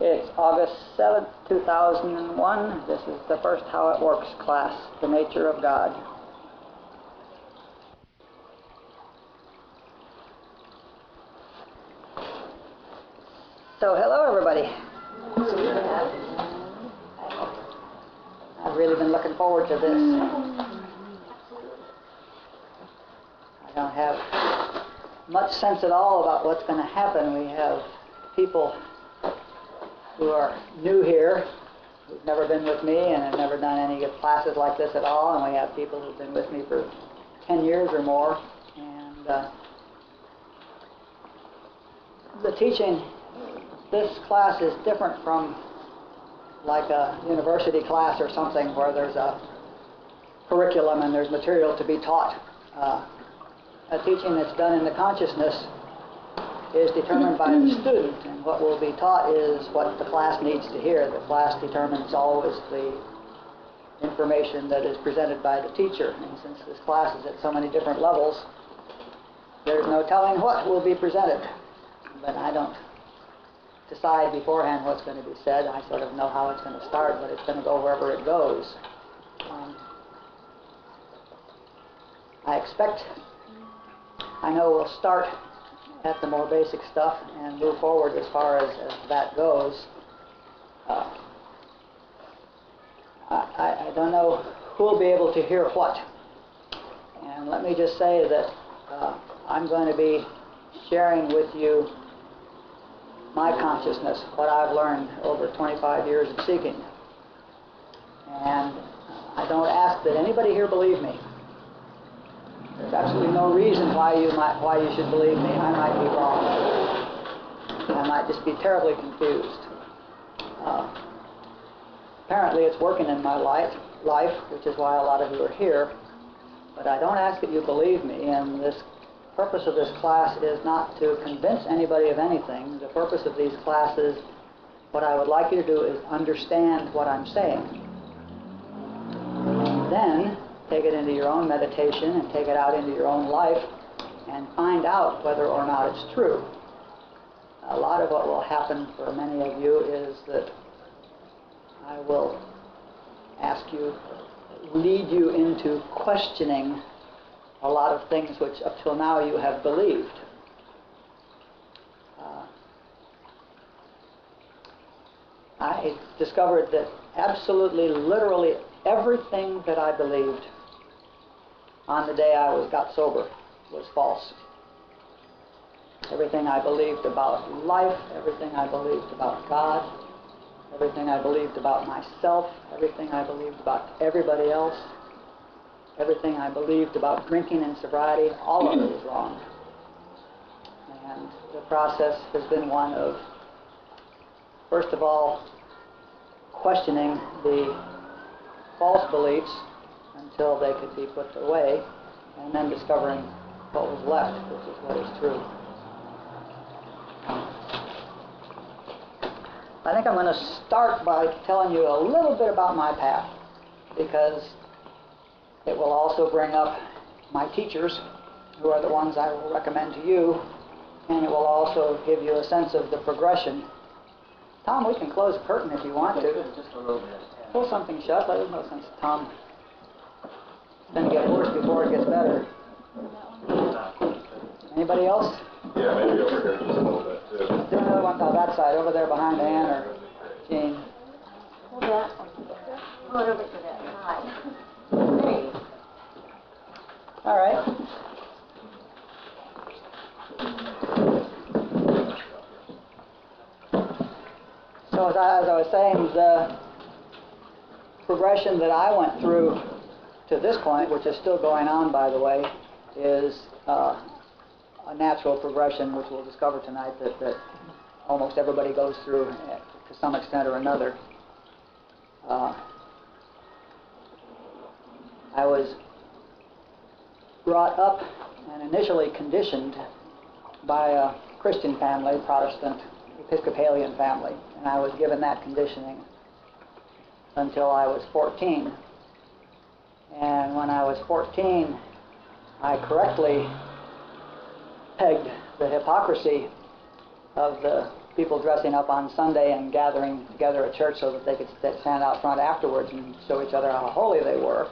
It's August 7th, 2001. This is the first How It Works class, The Nature of God. So, hello everybody. I've really been looking forward to this. I don't have much sense at all about what's going to happen. We have people who are new here, who've never been with me and have never done any classes like this at all, and we have people who've been with me for 10 years or more. And the teaching, this class is different from like a university class or something where there's a curriculum and there's material to be taught. A teaching that's done in the consciousness is determined by the student, and what will be taught is what the class needs to hear. The class determines always the information that is presented by the teacher, and since this class is at so many different levels, there's no telling what will be presented. But I don't decide beforehand what's going to be said. I sort of know how it's going to start, but it's going to go wherever it goes. I know we'll start at the more basic stuff and move forward as far as that goes. I don't know who will be able to hear what. And let me just say that I'm going to be sharing with you my consciousness, what I've learned over 25 years of seeking. And I don't ask that anybody here believe me. There's absolutely no reason why you should believe me. I might be wrong. I might just be terribly confused. Apparently it's working in my life, which is why a lot of you are here. But I don't ask that you believe me, and this purpose of this class is not to convince anybody of anything. The purpose of these classes, what I would like you to do is understand what I'm saying. And then take it into your own meditation and take it out into your own life and find out whether or not it's true. A lot of what will happen for many of you is that I will lead you into questioning a lot of things which up till now you have believed. I discovered that absolutely, literally everything that I believed on the day I got sober was false. Everything I believed about life, everything I believed about God, everything I believed about myself, everything I believed about everybody else, everything I believed about drinking and sobriety, all of it was wrong. And the process has been one of, first of all, questioning the false beliefs until they could be put away, and then discovering what was left, which is what is true. I think I'm going to start by telling you a little bit about my path, because it will also bring up my teachers, who are the ones I will recommend to you, and it will also give you a sense of the progression. Tom, we can close the curtain if you want to. Just a little bit. Pull something shut. There's no sense, Tom. It's going to get worse before it gets better. Anybody else? Yeah, maybe over here just a little bit too. Do another one on that side, over there behind Ann or Jean. Hold that one. Hold over to that side. Hey. All right. So as I was saying, the progression that I went through to this point, which is still going on, by the way, is a natural progression, which we'll discover tonight that almost everybody goes through to some extent or another. I was brought up and initially conditioned by a Christian family, Protestant Episcopalian family, and I was given that conditioning until I was 14. And when I was 14, I correctly pegged the hypocrisy of the people dressing up on Sunday and gathering together at church so that they could stand out front afterwards and show each other how holy they were.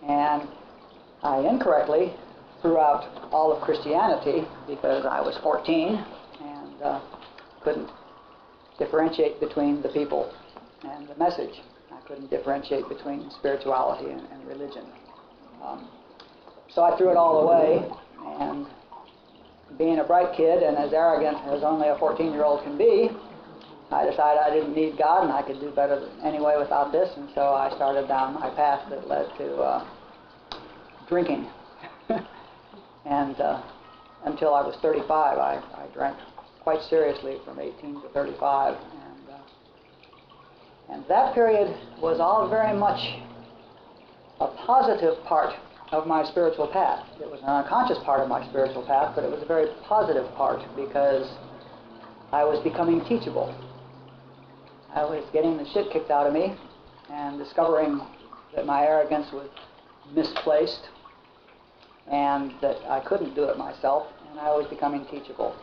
And I incorrectly threw out all of Christianity because I was 14 and couldn't differentiate between the people and the message. I couldn't differentiate between spirituality and religion. So I threw it all away, and being a bright kid and as arrogant as only a 14-year-old can be, I decided I didn't need God and I could do better anyway without this, and so I started down my path that led to drinking. And until I was 35, I drank quite seriously from 18 to 35, and that period was all very much a positive part of my spiritual path. It was an unconscious part of my spiritual path, but it was a very positive part because I was becoming teachable. I was getting the shit kicked out of me and discovering that my arrogance was misplaced and that I couldn't do it myself, and I was becoming teachable.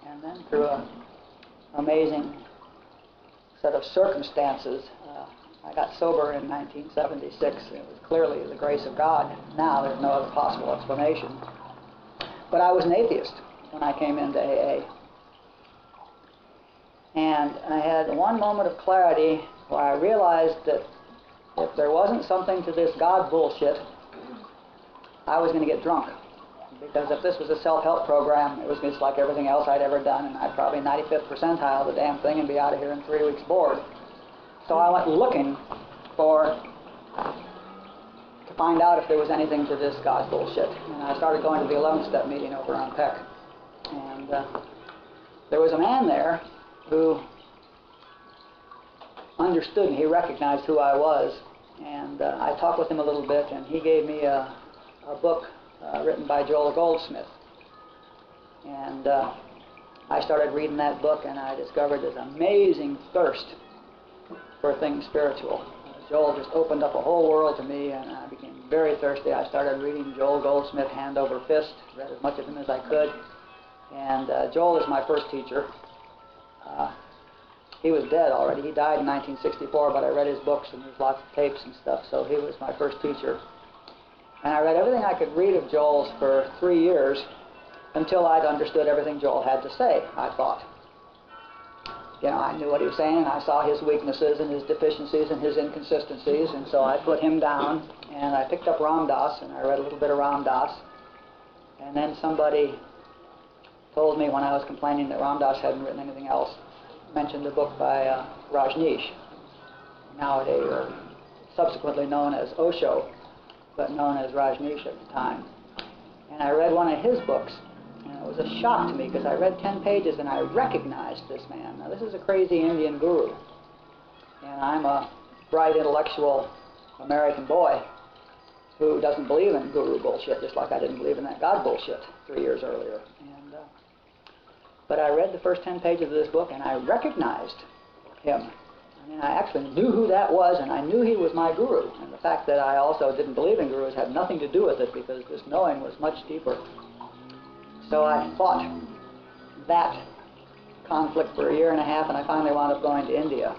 And then through an amazing set of circumstances, I got sober in 1976. It was clearly the grace of God. Now there's no other possible explanation. But I was an atheist when I came into AA. And I had one moment of clarity where I realized that if there wasn't something to this God bullshit, I was going to get drunk. Because if this was a self-help program, it was just like everything else I'd ever done, and I'd probably 95th percentile of the damn thing and be out of here in 3 weeks bored. So I went looking to find out if there was anything to this God bullshit. And I started going to the 11th step meeting over on Peck. And there was a man there who understood and he recognized who I was. And I talked with him a little bit, and he gave me a book written by Joel Goldsmith. And I started reading that book, and I discovered this amazing thirst for things spiritual. Joel just opened up a whole world to me, and I became very thirsty. I started reading Joel Goldsmith hand over fist, read as much of him as I could. And Joel is my first teacher. He was dead already. He died in 1964, but I read his books, and there's lots of tapes and stuff, so he was my first teacher. And I read everything I could read of Joel's for 3 years until I'd understood everything Joel had to say, I thought. You know, I knew what he was saying, and I saw his weaknesses and his deficiencies and his inconsistencies, and so I put him down, and I picked up Ram Dass, and I read a little bit of Ram Dass. And then somebody told me when I was complaining that Ram Dass hadn't written anything else, mentioned a book by Rashneesh, nowadays subsequently known as Osho, but known as Rajneesh at the time. And I read one of his books, and it was a shock to me because I read 10 pages and I recognized this man. Now, this is a crazy Indian guru, and I'm a bright, intellectual American boy who doesn't believe in guru bullshit, just like I didn't believe in that God bullshit 3 years earlier. But I read the first 10 pages of this book, and I recognized him. I mean, I actually knew who that was, and I knew he was my guru. And the fact that I also didn't believe in gurus had nothing to do with it, because this knowing was much deeper. So I fought that conflict for 1.5 years, and I finally wound up going to India.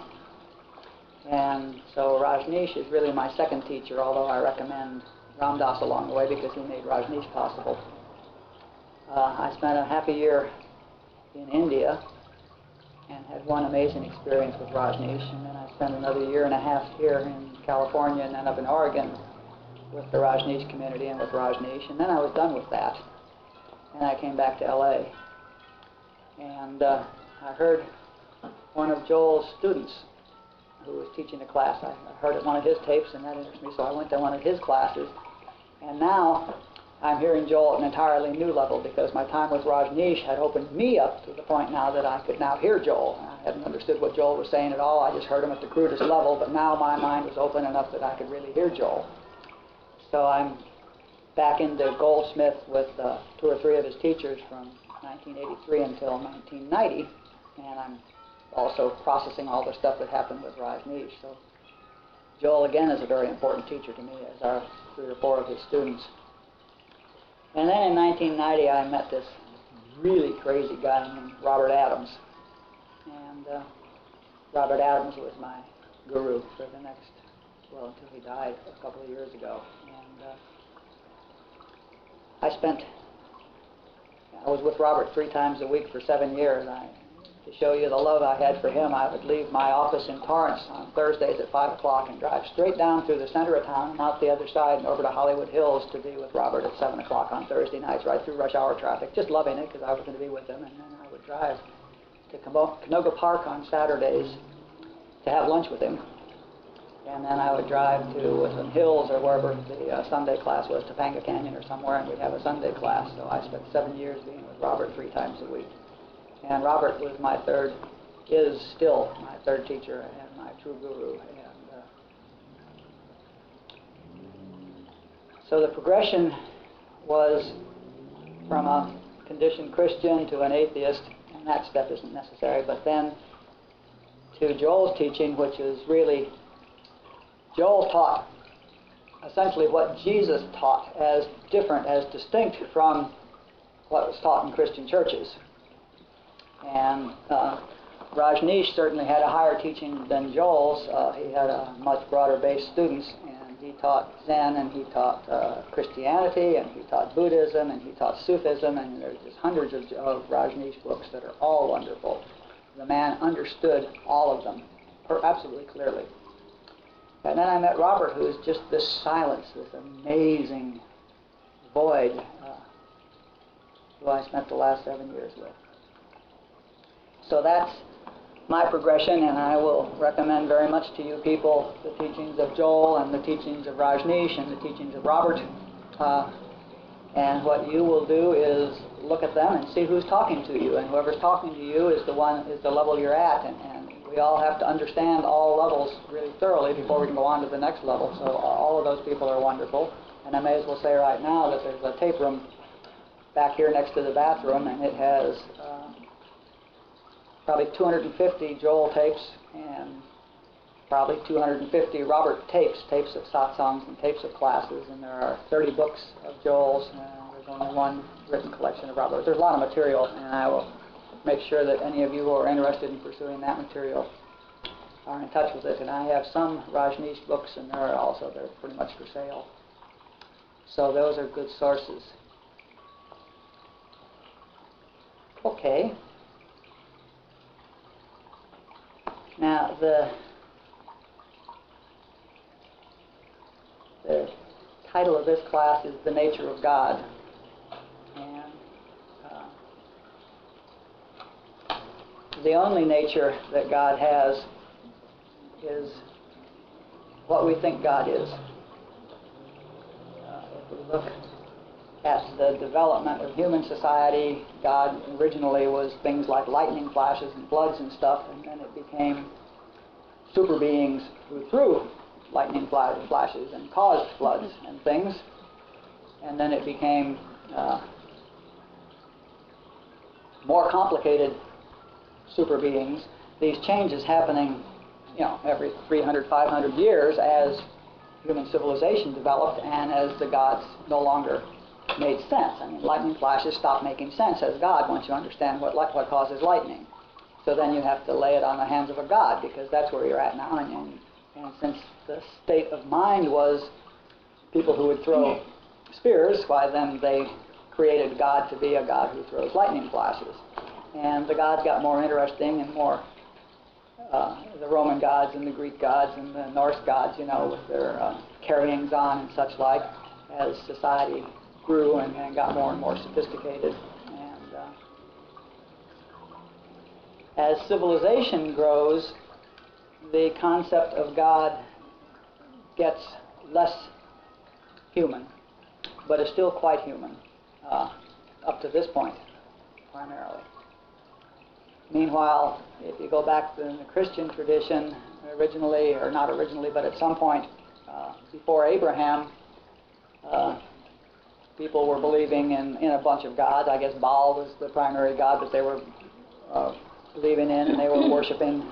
And so Rajneesh is really my second teacher, although I recommend Ram Dass along the way because he made Rajneesh possible. I spent a half a year in India and had one amazing experience with Rajneesh, and then I spent another 1.5 years here in California and then up in Oregon with the Rajneesh community and with Rajneesh, and then I was done with that, and I came back to LA. And I heard one of Joel's students who was teaching a class. I heard one of his tapes, and that interested me, so I went to one of his classes, and now I'm hearing Joel at an entirely new level because my time with Rajneesh had opened me up to the point now that I could now hear Joel. I hadn't understood what Joel was saying at all. I just heard him at the crudest level, but now my mind was open enough that I could really hear Joel. So I'm back into Goldsmith with 2 or 3 of his teachers from 1983 until 1990, and I'm also processing all the stuff that happened with Rajneesh. So Joel, again, is a very important teacher to me, as are 3 or 4 of his students. And then in 1990, I met this really crazy guy named Robert Adams. And Robert Adams was my guru for the next, well, until he died a couple of years ago. And I was with Robert 3 times a week for 7 years. To show you the love I had for him, I would leave my office in Torrance on Thursdays at 5 o'clock and drive straight down through the center of town and out the other side and over to Hollywood Hills to be with Robert at 7 o'clock on Thursday nights, right through rush hour traffic, just loving it because I was going to be with him. And then I would drive to Canoga Park on Saturdays to have lunch with him. And then I would drive to Woodland Hills or wherever the Sunday class was, Topanga Canyon or somewhere, and we'd have a Sunday class. So I spent 7 years being with Robert 3 times a week. And Robert was is still my third teacher and my true guru. And so the progression was from a conditioned Christian to an atheist, and that step isn't necessary, but then to Joel's teaching, which is really, Joel taught essentially what Jesus taught, as different, as distinct from what was taught in Christian churches. And Rajneesh certainly had a higher teaching than Joel's. He had a much broader base of students, and he taught Zen, and he taught Christianity, and he taught Buddhism, and he taught Sufism, and there's just hundreds of Rajneesh books that are all wonderful. The man understood all of them absolutely clearly. And then I met Robert, who is just this silence, this amazing void, who I spent the last 7 years with. So that's my progression, and I will recommend very much to you people the teachings of Joel and the teachings of Rajneesh and the teachings of Robert. And what you will do is look at them and see who's talking to you, and whoever's talking to you is the level you're at, and we all have to understand all levels really thoroughly before we can go on to the next level. So all of those people are wonderful, and I may as well say right now that there's a tape room back here next to the bathroom, and it has probably 250 Joel tapes and probably 250 Robert tapes of satsangs and tapes of classes, and there are 30 books of Joel's, and there's only one written collection of Robert. There's a lot of material, and I will make sure that any of you who are interested in pursuing that material are in touch with it. And I have some Rajneesh books, and they're pretty much for sale. So those are good sources. Okay. Now the title of this class is The Nature of God. And the only nature that God has is what we think God is. If we look at the development of human society, God originally was things like lightning flashes and floods and stuff, and then it became super beings who threw lightning flashes and caused floods and things, and then it became more complicated super beings. These changes happening, every 300, 500 years as human civilization developed and as the gods no longer made sense. I mean, lightning flashes stop making sense as God once you understand what causes lightning. So then you have to lay it on the hands of a god, because that's where you're at now. And since the state of mind was people who would throw spears, why then they created God to be a god who throws lightning flashes. And the gods got more interesting and more, the Roman gods and the Greek gods and the Norse gods, with their carryings on and such like, as society grew and got more and more sophisticated. And as civilization grows, the concept of God gets less human, but is still quite human, up to this point, primarily. Meanwhile, if you go back to the Christian tradition, originally, or not originally, but at some point before Abraham, people were believing in a bunch of gods. I guess Baal was the primary god that they were believing in, and they were worshiping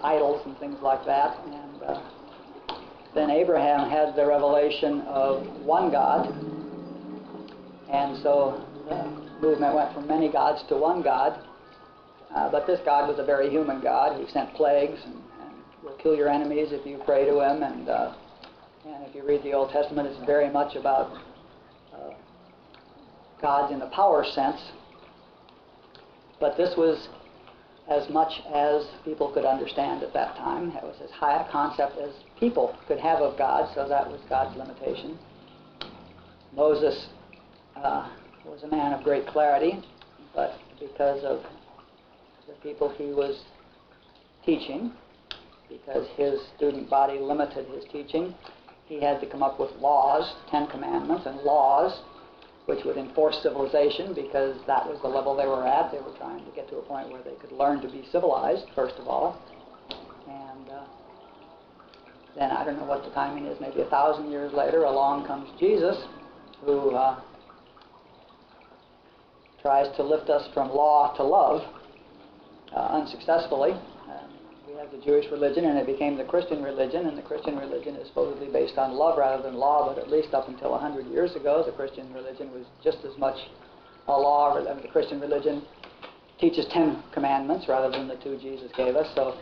idols and things like that. And then Abraham had the revelation of one God, and so the movement went from many gods to one God. But this God was a very human God who sent plagues and will kill your enemies if you pray to him. And if you read the Old Testament, it's very much about gods in the power sense. But this was as much as people could understand at that time. It was as high a concept as people could have of God, so that was God's limitation. Moses was a man of great clarity, but because of the people he was teaching, because his student body limited his teaching, he had to come up with laws, 10 commandments, and laws which would enforce civilization, because that was the level they were at. They were trying to get to a point where they could learn to be civilized, first of all. And then, I don't know what the timing is, maybe 1,000 years later, along comes Jesus, who tries to lift us from law to love, unsuccessfully. We have the Jewish religion, and it became the Christian religion, and the Christian religion is supposedly based on love rather than law, but at least up until 100 years ago, the Christian religion was just as much a law. The Christian religion teaches 10 commandments rather than the 2 Jesus gave us, so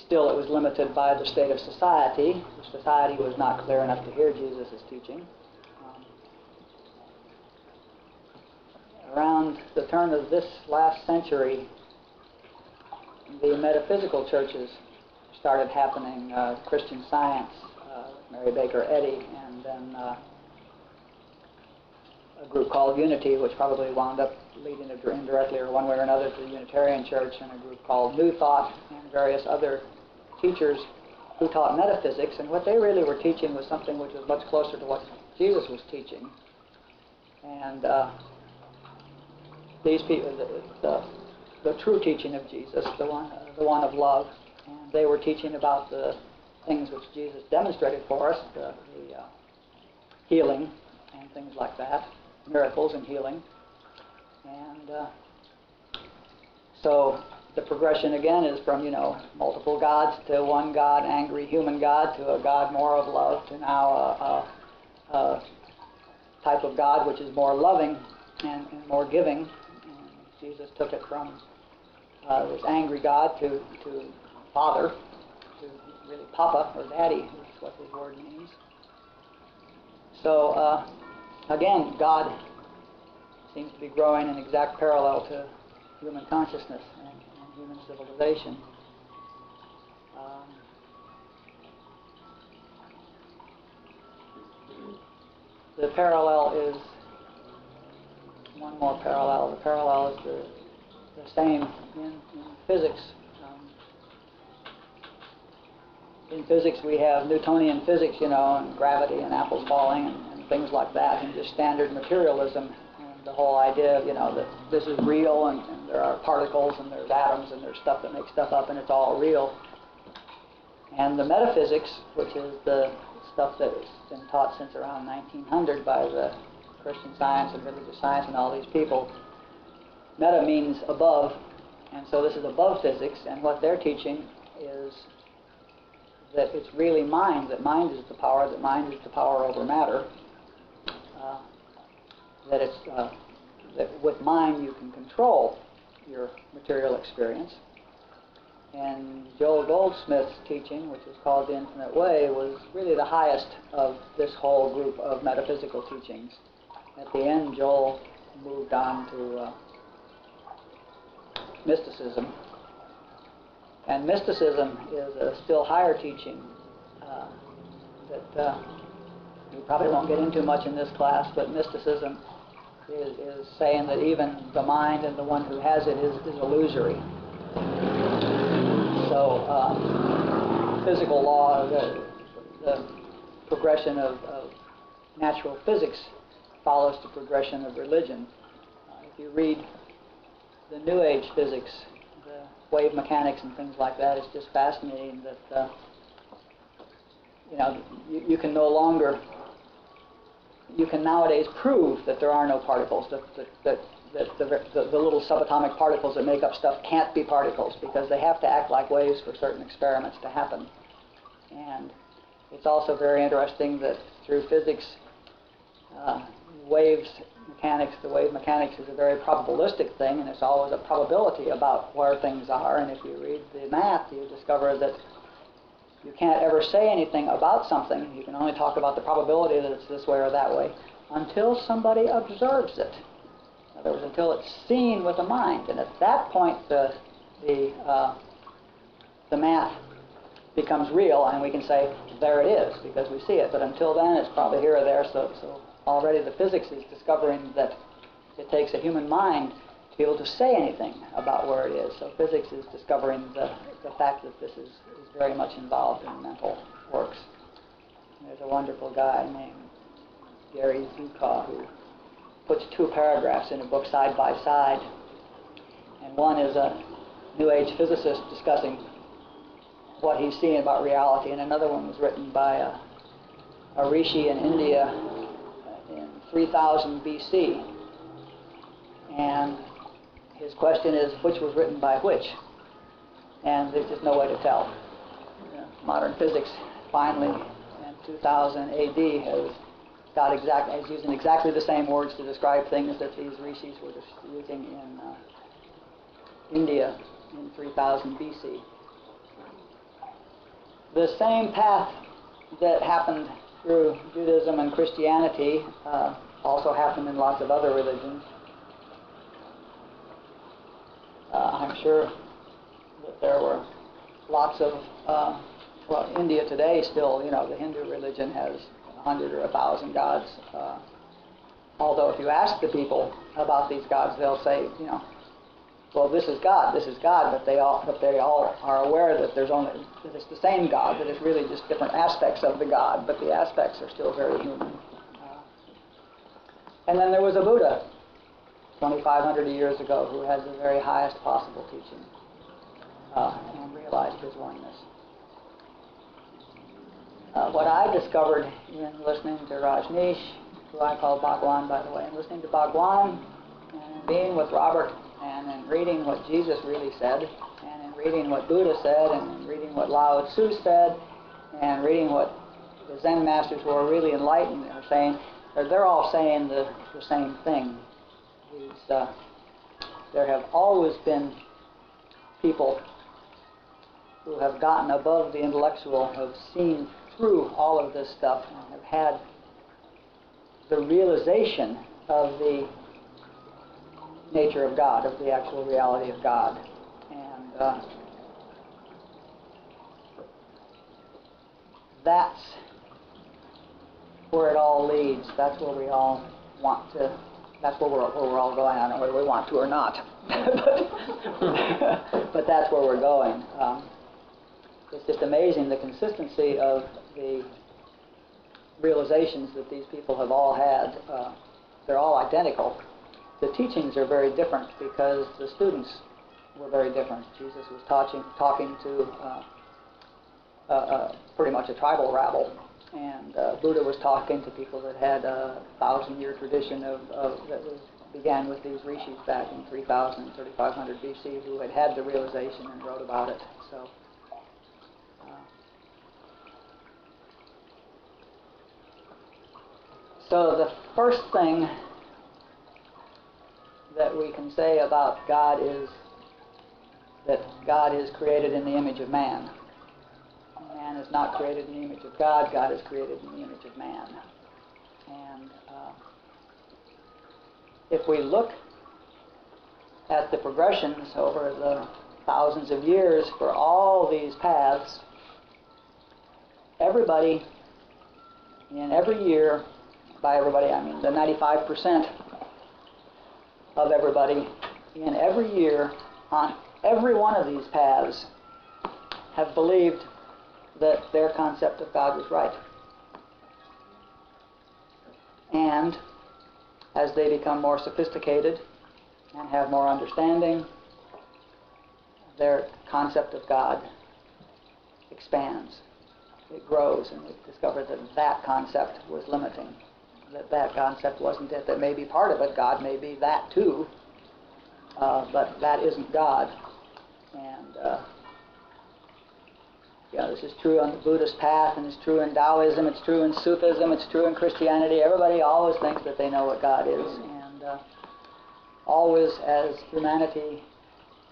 still it was limited by the state of society. The society was not clear enough to hear Jesus' teaching. Around the turn of this last century, the metaphysical churches started happening, Christian Science, Mary Baker Eddy, and then a group called Unity, which probably wound up leading indirectly or one way or another to the Unitarian Church, and a group called New Thought, and various other teachers who taught metaphysics. And what they really were teaching was something which was much closer to what Jesus was teaching. And these people, the true teaching of Jesus, the one of love, and they were teaching about the things which Jesus demonstrated for us, the healing and things like that, miracles and healing. And so the progression again is from, multiple gods to one God, angry human God, to a God more of love, to now a type of God which is more loving and more giving. And Jesus took it from this angry God to Father, to really Papa or Daddy, is what his word means. So again, God seems to be growing in exact parallel to human consciousness and human civilization. The parallel is one more parallel. The parallel is the same in physics. In physics we have Newtonian physics, and gravity and apples falling and things like that, and just standard materialism, and the whole idea of, that this is real, and there are particles and there's atoms and there's stuff that makes stuff up and it's all real. And the metaphysics, which is the stuff that's been taught since around 1900 by the Christian Science and religious science and all these people, meta means above, and so this is above physics, and what they're teaching is that it's really mind, that mind is the power over matter, that with mind you can control your material experience. And Joel Goldsmith's teaching, which is called The Infinite Way, was really the highest of this whole group of metaphysical teachings. At the end, Joel moved on to mysticism. And mysticism is a still higher teaching that we probably won't get into much in this class, but mysticism is saying that even the mind and the one who has it is illusory. So physical law, the progression of natural physics follows the progression of religion. If you read the New Age physics, the wave mechanics and things like that, it's just fascinating that you can no longer, you can nowadays prove that there are no particles, that the little subatomic particles that make up stuff can't be particles, because they have to act like waves for certain experiments to happen. And it's also very interesting that through physics, waves mechanics, the wave mechanics is a very probabilistic thing, and it's always a probability about where things are. And if you read the math, you discover that you can't ever say anything about something. You can only talk about the probability that it's this way or that way until somebody observes it. In other words, until it's seen with the mind. And at that point, the math becomes real, and we can say, there it is, because we see it. But until then, it's probably here or there. So already the physics is discovering that it takes a human mind to be able to say anything about where it is. So physics is discovering the fact that this is very much involved in mental works. And there's a wonderful guy named Gary Zukaw who puts two paragraphs in a book side by side. And one is a New Age physicist discussing what he's seeing about reality, and another one was written by a rishi in India in 3000 BC. And his question is, which was written by which? And there's just no way to tell. Modern physics finally, in 2000 AD, is using exactly the same words to describe things that these rishis were just using in India in 3000 BC. The same path that happened through Judaism and Christianity also happened in lots of other religions. I'm sure that there were lots of, India today still, the Hindu religion has 100 or 1,000 gods. Although if you ask the people about these gods, they'll say, well, this is God, but they all are aware that that it's the same God, that it's really just different aspects of the God, but the aspects are still very human. And then there was a Buddha, 2,500 years ago, who had the very highest possible teaching and realized his oneness. What I discovered in listening to Rashneesh, who I call Bhagwan, by the way, and listening to Bhagwan and being with Robert, and in reading what Jesus really said, and in reading what Buddha said, and in reading what Lao Tzu said, and reading what the Zen masters who are really enlightened are saying, they're all saying the same thing. There have always been people who have gotten above the intellectual, have seen through all of this stuff, and have had the realization of the nature of God, of the actual reality of God. And that's where it all leads. That's where we all want to, that's where we're all going. I don't know whether we want to or not. but that's where we're going. It's just amazing the consistency of the realizations that these people have all had. They're all identical. The teachings are very different because the students were very different. Jesus was talking to pretty much a tribal rabble, and Buddha was talking to people that had a 1,000-year tradition that began with these rishis back in 3,000, 3,500 BC, who had the realization and wrote about it. So the first thing that we can say about God is that God is created in the image of man. Man is not created in the image of God. God is created in the image of man. And if we look at the progressions over the thousands of years for all these paths, everybody in every year, by everybody I mean the 95% of everybody in every year on every one of these paths have believed that their concept of God was right. And as they become more sophisticated and have more understanding, their concept of God expands. It grows, and they discover that that concept was limiting. That concept wasn't it. That may be part of it. God may be that too. But that isn't God. And this is true on the Buddhist path, and it's true in Taoism, it's true in Sufism, it's true in Christianity. Everybody always thinks that they know what God is. And And always as humanity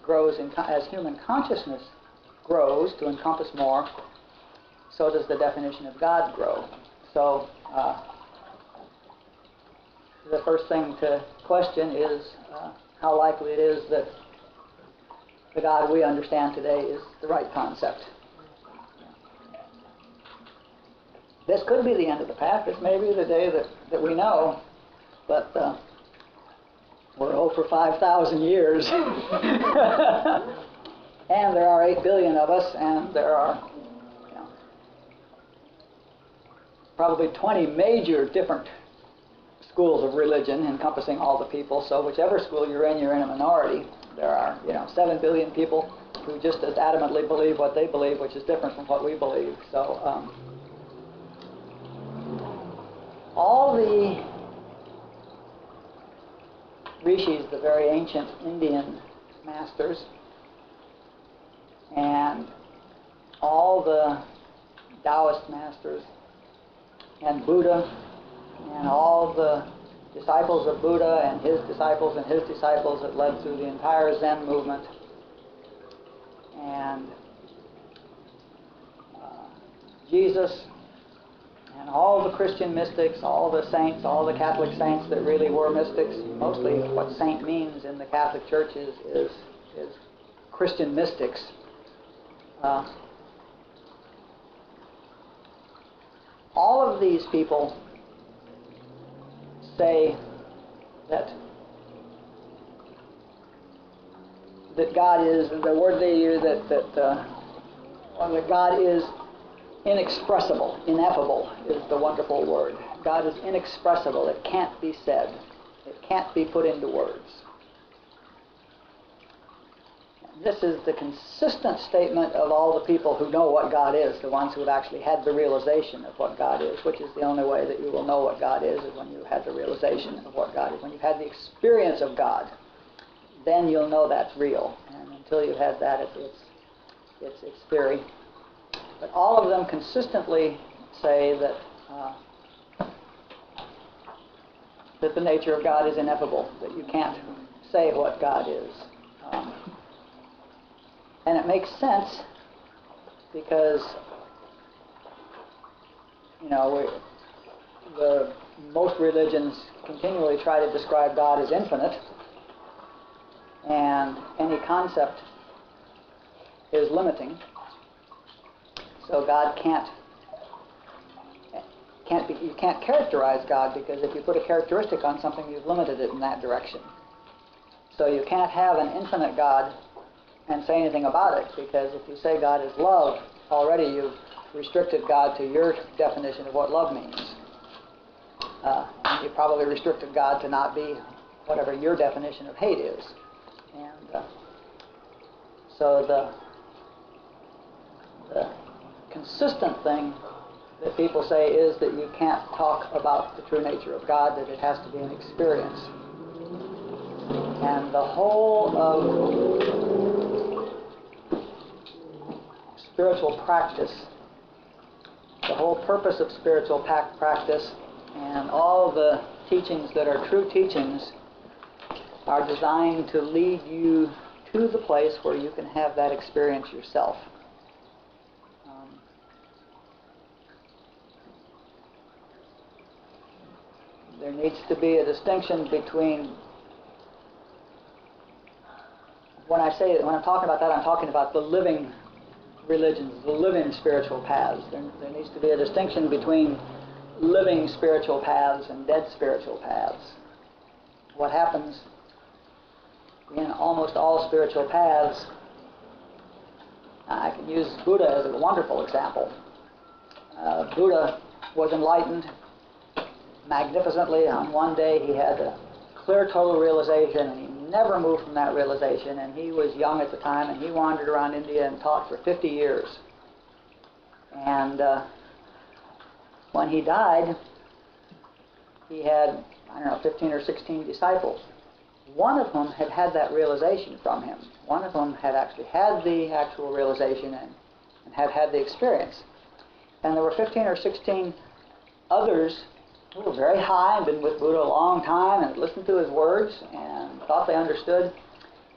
grows, as human consciousness grows to encompass more, so does the definition of God grow. So the first thing to question is how likely it is that the God we understand today is the right concept. This could be the end of the path. This may be the day that we know, but we're 0 for 5,000 years. And there are 8 billion of us, and there are probably 20 major different schools of religion encompassing all the people. So whichever school you're in a minority. There are 7 billion people who just as adamantly believe what they believe, which is different from what we believe. So all the rishis, the very ancient Indian masters, and all the Taoist masters, and Buddha, and all the disciples of Buddha and his disciples that led through the entire Zen movement, and Jesus, and all the Christian mystics, all the saints, all the Catholic saints that really were mystics. Mostly what saint means in the Catholic Church is Christian mystics. All of these people say that God is, the word they use, that God is inexpressible. Ineffable is the wonderful word. God is inexpressible. It can't be said. It can't be put into words. This is the consistent statement of all the people who know what God is, the ones who have actually had the realization of what God is, which is the only way that you will know what God is when you've had the realization of what God is. When you've had the experience of God, then you'll know that's real. And until you've had that, it's theory. But all of them consistently say that the nature of God is ineffable, that you can't say what God is. And it makes sense because, most religions continually try to describe God as infinite, and any concept is limiting. So God you can't characterize God, because if you put a characteristic on something, you've limited it in that direction. So you can't have an infinite God and say anything about it, because if you say God is love, already you've restricted God to your definition of what love means. You probably restricted God to not be whatever your definition of hate is. And so the consistent thing that people say is that you can't talk about the true nature of God, that it has to be an experience. And the whole of spiritual practice, the whole purpose of spiritual practice, and all the teachings that are true teachings are designed to lead you to the place where you can have that experience yourself. There needs to be a distinction between, when I'm talking about that, I'm talking about the living religions, the living spiritual paths. There needs to be a distinction between living spiritual paths and dead spiritual paths. What happens in almost all spiritual paths, I can use Buddha as a wonderful example. Buddha was enlightened magnificently. On one day he had a clear total realization, and he never moved from that realization, and he was young at the time, and he wandered around India and taught for 50 years. And when he died, he had, 15 or 16 disciples. One of them had had that realization from him. One of them had actually had the actual realization and had had the experience. And there were 15 or 16 others who were very high and been with Buddha a long time and listened to his words and thought they understood.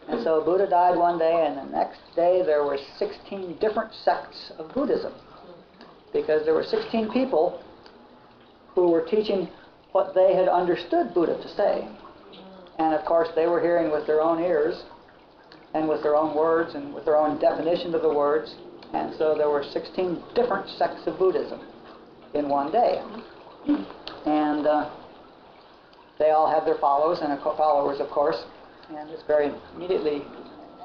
And so Buddha died one day, and the next day there were 16 different sects of Buddhism, because there were 16 people who were teaching what they had understood Buddha to say. And of course they were hearing with their own ears and with their own words and with their own definition of the words. And so there were 16 different sects of Buddhism in one day. And they all had their followers, of course. And it's very immediately,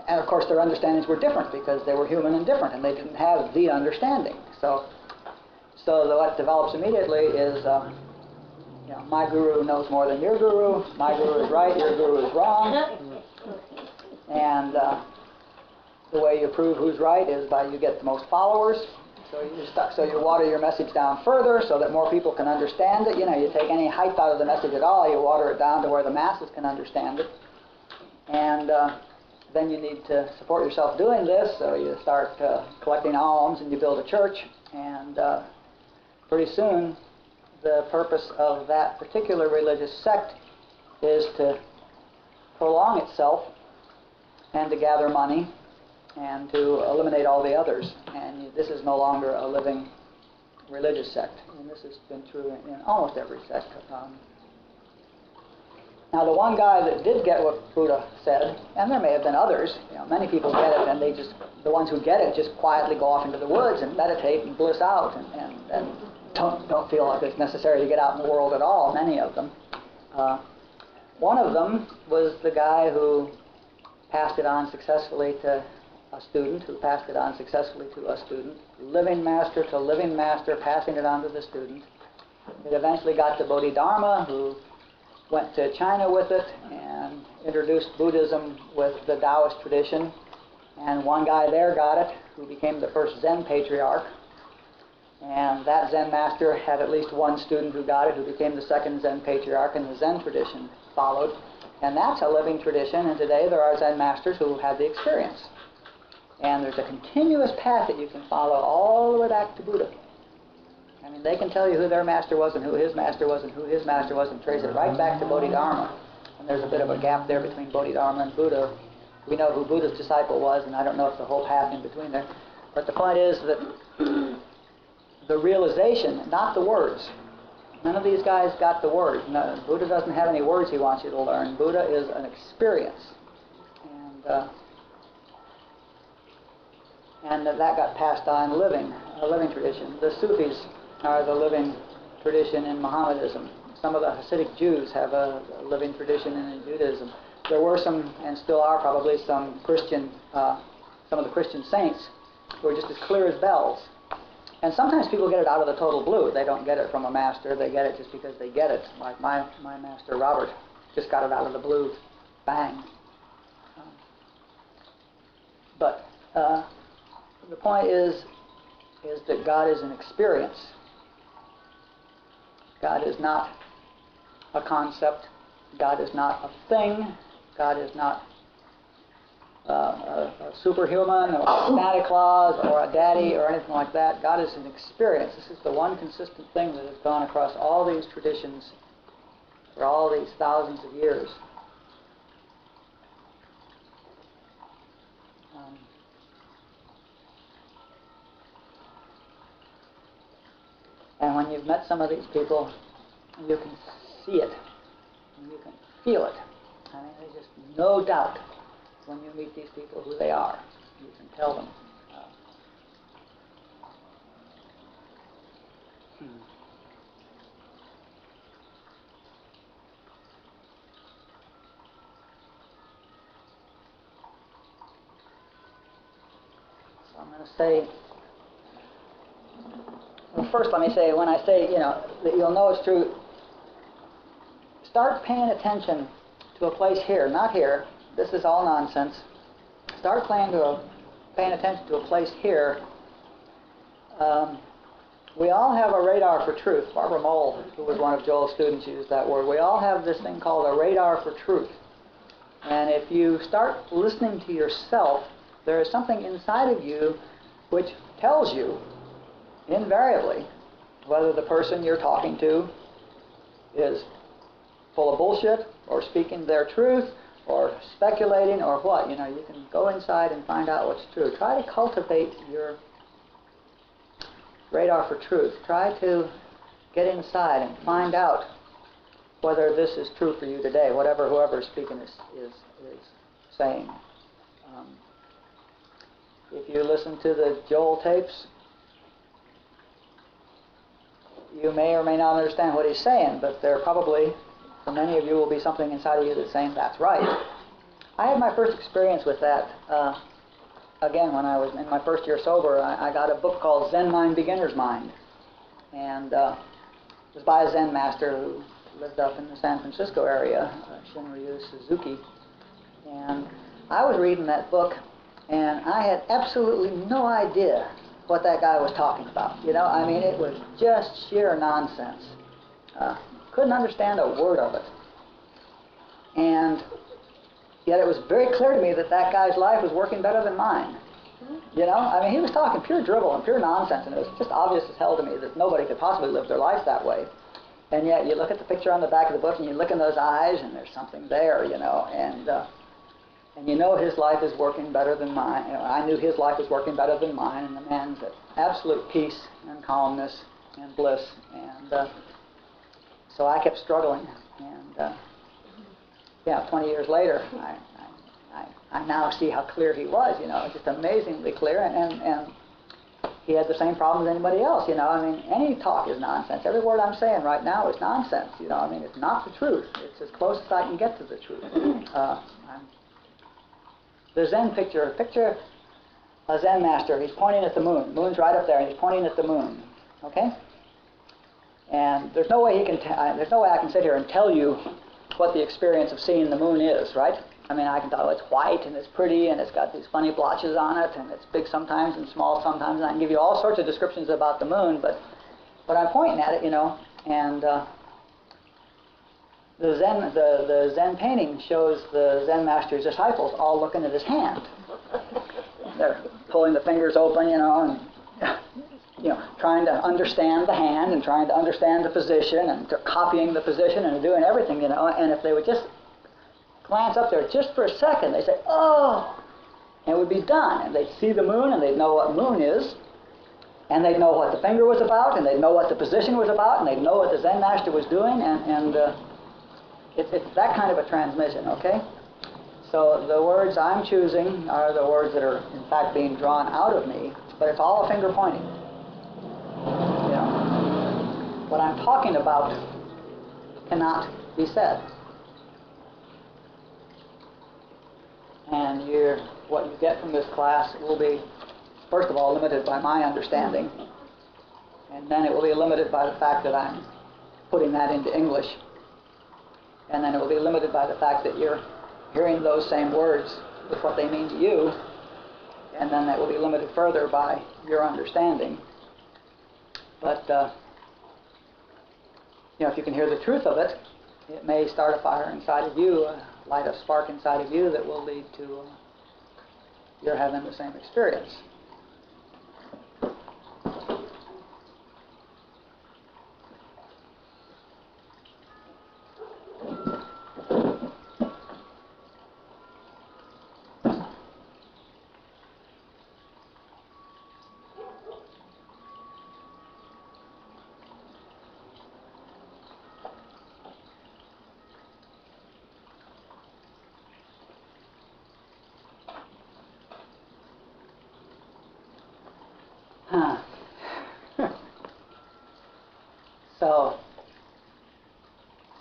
and of course their understandings were different because they were human and different, and they didn't have the understanding. So what develops immediately is, my guru knows more than your guru. My guru is right, your guru is wrong. And the way you prove who's right is by you get the most followers. So you water your message down further so that more people can understand it. You take any height out of the message at all, you water it down to where the masses can understand it. And then you need to support yourself doing this, so you start collecting alms and you build a church. And pretty soon the purpose of that particular religious sect is to prolong itself and to gather money and to eliminate all the others. And this is no longer a living religious sect. And this has been true in almost every sect. Now the one guy that did get what Buddha said, and there may have been others, many people get it, and the ones who get it just quietly go off into the woods and meditate and bliss out and don't feel like it's necessary to get out in the world at all, many of them. One of them was the guy who passed it on successfully to a student, who passed it on successfully to a student, living master to living master, passing it on to the student. It eventually got to Bodhidharma, who went to China with it and introduced Buddhism with the Taoist tradition. And one guy there got it, who became the first Zen patriarch. And that Zen master had at least one student who got it, who became the second Zen patriarch, and the Zen tradition followed. And that's a living tradition, and today there are Zen masters who have the experience. And there's a continuous path that you can follow all the way back to Buddha. I mean, they can tell you who their master was and who his master was and who his master was and trace it right back to Bodhidharma. And there's a bit of a gap there between Bodhidharma and Buddha. We know who Buddha's disciple was, and I don't know if the whole path in between there. But the point is that the realization, not the words. None of these guys got the words. No, Buddha doesn't have any words he wants you to learn. Buddha is an experience. And that got passed on a living tradition. The Sufis are the living tradition in Mohammedism. Some of the Hasidic Jews have a living tradition in Judaism. There were some, and still are probably, some of the Christian saints who are just as clear as bells. And sometimes people get it out of the total blue. They don't get it from a master. They get it just because they get it. Like my master, Robert, just got it out of the blue. Bang. But the point is that God is an experience. God is not a concept. God is not a thing. God is not a superhuman or a Santa Claus or a daddy or anything like that. God is an experience. This is the one consistent thing that has gone across all these traditions for all these thousands of years. And when you've met some of these people, you can see it, and you can feel it. I mean, there's just no doubt when you meet these people who they are. You can tell them. So I'm going to say, well, first let me say, when I say, that you'll know it's true, start paying attention to a place here, not here. This is all nonsense. Start paying attention to a place here. We all have a radar for truth. Barbara Moll, who was one of Joel's students, used that word. We all have this thing called a radar for truth. And if you start listening to yourself, there is something inside of you which tells you, invariably, whether the person you're talking to is full of bullshit, or speaking their truth, or speculating, or what. You know, you can go inside and find out what's true. Try to cultivate your radar for truth. Try to get inside and find out whether this is true for you today, whatever whoever is speaking is saying. If you listen to the Joel tapes, you may or may not understand what he's saying, but there probably, for many of you, will be something inside of you that's saying that's right. I had my first experience with that, again, when I was in my first year sober. I got a book called Zen Mind, Beginner's Mind, and it was by a Zen master who lived up in the San Francisco area, Shinryu Suzuki, and I was reading that book, and I had absolutely no idea what that guy was talking about. You know, I mean, it was just sheer nonsense. Couldn't understand a word of it. And yet it was very clear to me that that guy's life was working better than mine. You know, I mean, he was talking pure drivel and pure nonsense, and it was just obvious as hell to me that nobody could possibly live their life that way. And yet you look at the picture on the back of the book, and you look in those eyes, and there's something there, you know, and you know his life is working better than mine. You know, I knew his life was working better than mine, and the man's at absolute peace and calmness and bliss. And so I kept struggling. And 20 years later, I now see how clear he was, you know, just amazingly clear. And he had the same problem as anybody else, you know. I mean, any talk is nonsense. Every word I'm saying right now is nonsense, you know. I mean, it's not the truth. It's as close as I can get to the truth. The Zen picture a Zen master. He's pointing at the moon. The moon's right up there, and he's pointing at the moon. Okay? And there's no way there's no way I can sit here and tell you what the experience of seeing the moon is, right? I mean, I can tell it's white and it's pretty and it's got these funny blotches on it and it's big sometimes and small sometimes, and I can give you all sorts of descriptions about the moon, but I'm pointing at it, you know, and the Zen painting shows the Zen master's disciples all looking at his hand. They're pulling the fingers open, you know, and you know, trying to understand the hand and trying to understand the position and copying the position and doing everything, you know. And if they would just glance up there just for a second, they say, "Oh," and it would be done. And they'd see the moon, and they'd know what moon is, and they'd know what the finger was about, and they'd know what the position was about, and they'd know what the Zen master was doing, and it's that kind of a transmission, okay? So the words I'm choosing are the words that are, in fact, being drawn out of me, but it's all a finger pointing. You know, what I'm talking about cannot be said. And what you get from this class will be, first of all, limited by my understanding, and then it will be limited by the fact that I'm putting that into English, and then it will be limited by the fact that you're hearing those same words with what they mean to you, and then that will be limited further by your understanding. But, you know, if you can hear the truth of it, it may start a fire inside of you, light a spark inside of you that will lead to your having the same experience.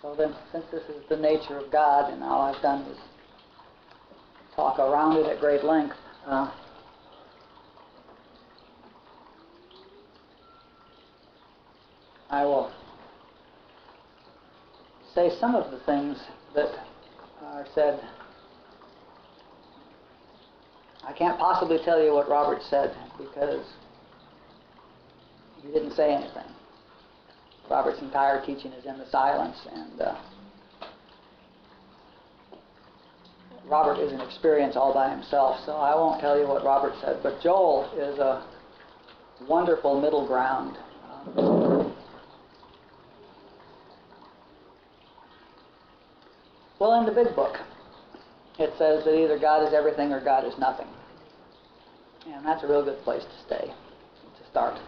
So then, since this is the nature of God, and all I've done is talk around it at great length, I will say some of the things that are said. I can't possibly tell you what Robert said because he didn't say anything. Robert's entire teaching is in the silence, and Robert is an experience all by himself, so I won't tell you what Robert said, but Joel is a wonderful middle ground. Well, in the big book, it says that either God is everything or God is nothing. And that's a real good place to stay, to start.